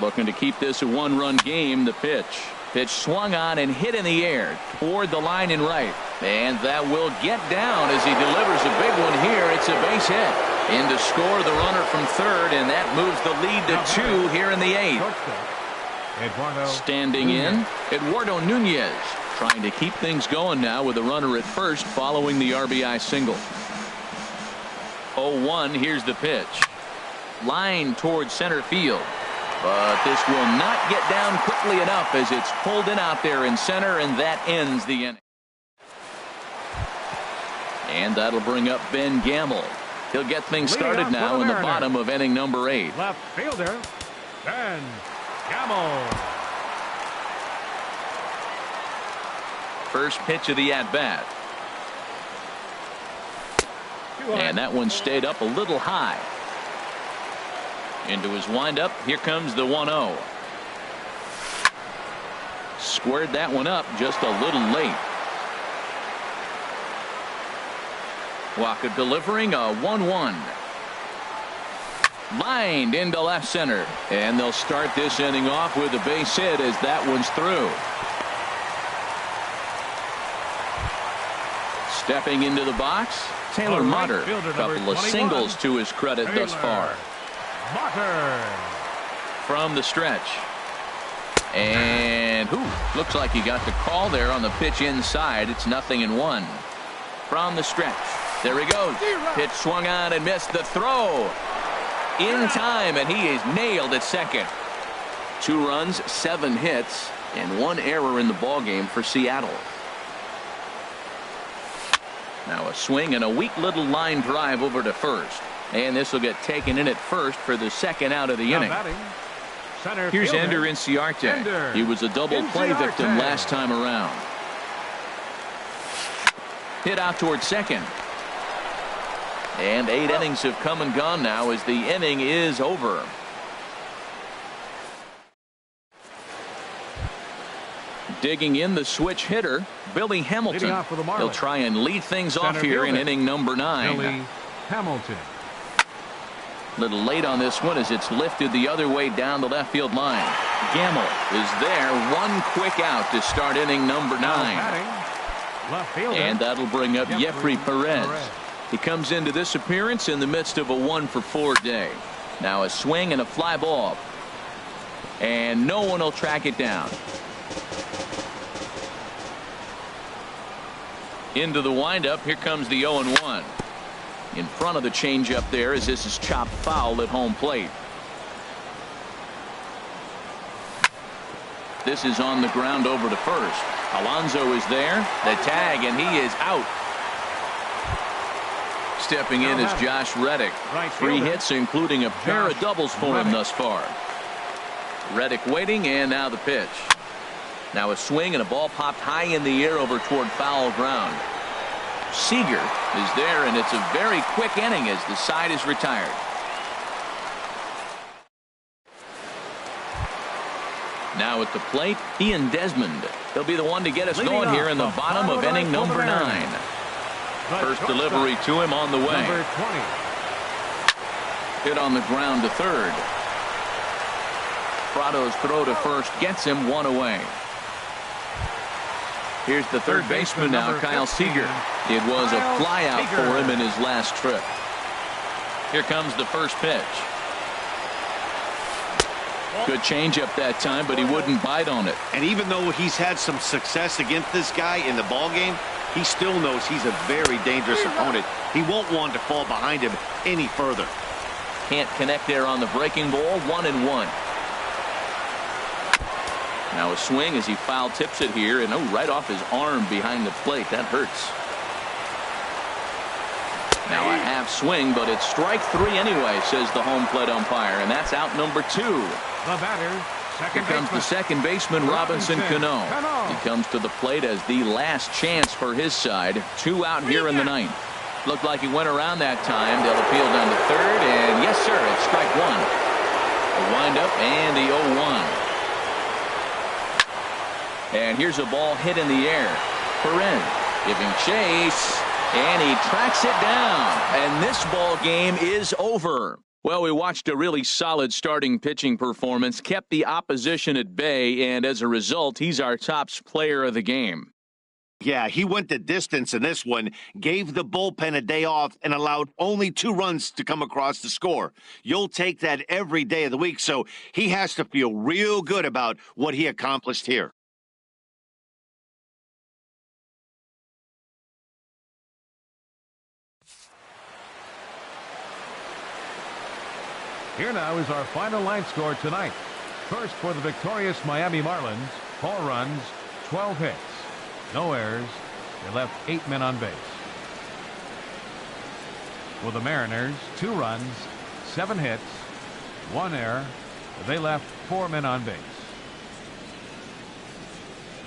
Looking to keep this a 1-run game. The pitch. Pitch swung on and hit in the air toward the line and right. And that will get down as he delivers a big one here. It's a base hit. In to score the runner from third, and that moves the lead to 2 here in the 8th. Standing in, Eduardo Nunez trying to keep things going now with a runner at first following the RBI single. 0-1, here's the pitch. Line towards center field. But this will not get down quickly enough as it's pulled in out there in center, and that ends the inning. And that'll bring up Ben Gamble. He'll get things started now in the bottom of inning number 8. Left fielder, Ben Gamble. First pitch of the at-bat. And that one stayed up a little high. Into his windup. Here comes the 1-0. Squared that one up just a little late. Walker delivering a 1-1. Lined into left center. And they'll start this inning off with a base hit as that one's through. Stepping into the box, Taylor Motter. A couple of singles to his credit thus far. Motter. From the stretch. And looks like he got the call there on the pitch inside. It's 0-1. From the stretch. There he goes. Pitch swung on and missed the throw. In time, and he is nailed at second. 2 runs, 7 hits, and 1 error in the ballgame for Seattle. Now a swing and a weak little line drive over to first. And this will get taken in at first for the second out of the inning. Here's Ender Inciarte. He was a double play victim last time around. Hit out towards second. And 8 innings have come and gone now as the inning is over. Digging in the switch hitter, Billy Hamilton. He'll try and lead things off here in inning number 9. Billy Hamilton. Little late on this one as it's lifted the other way down the left field line. Gamble is there. 1 quick out to start inning number 9. And that'll bring up Jeffrey Perez. He comes into this appearance in the midst of a 1-for-4 day. Now a swing and a fly ball. And no one will track it down. Into the windup. Here comes the 0-1. In front of the changeup there as this is chopped foul at home plate. This is on the ground over to first. Alonso is there. The tag, and he is out. Stepping in is Josh Reddick. 3 hits, including a pair of doubles for him thus far. Reddick waiting, and now the pitch. Now a swing and a ball popped high in the air over toward foul ground. Seager is there, and it's a very quick inning as the side is retired. Now at the plate, Ian Desmond. He'll be the one to get us going here in the bottom of inning number 9. First delivery to him on the way. Hit on the ground to third. Prado's throw to first gets him 1 away. Here's the third baseman now, Kyle Seager. It was a flyout for him in his last trip. Here comes the first pitch. Good changeup that time, but he wouldn't bite on it. And even though he's had some success against this guy in the ballgame, he still knows he's a very dangerous opponent. He won't want to fall behind him any further. Can't connect there on the breaking ball. 1-1. Now a swing as he foul tips it here, and right off his arm behind the plate. That hurts. Now a half swing, but it's strike 3 anyway, says the home plate umpire, and that's out number 2. The batter, here comes the second baseman, Robinson Cano. He comes to the plate as the last chance for his side. 2 out here in the 9th. Looked like he went around that time. They'll appeal down to third, and yes, sir, it's strike 1. The windup and the 0-1. And here's a ball hit in the air. Perez giving chase, and he tracks it down. And this ball game is over. Well, we watched a really solid starting pitching performance, kept the opposition at bay, and as a result, he's our top player of the game. Yeah, he went the distance in this one, gave the bullpen a day off, and allowed only 2 runs to come across the score. You'll take that every day of the week, so he has to feel real good about what he accomplished here. Here now is our final line score tonight. First for the victorious Miami Marlins, 4 runs, 12 hits, no errors. They left 8 men on base. For the Mariners, 2 runs, 7 hits, 1 error. They left 4 men on base.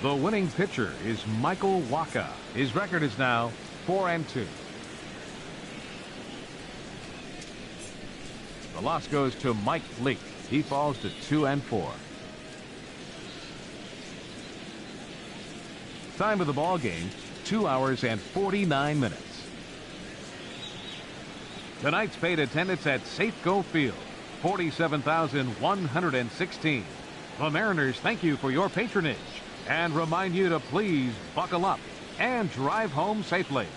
The winning pitcher is Michael Wacha. His record is now 4-2. The loss goes to Mike Leake. He falls to 2-4. Time of the ball game, 2 hours and 49 minutes. Tonight's paid attendance at Safeco Field, 47,116. The Mariners thank you for your patronage and remind you to please buckle up and drive home safely.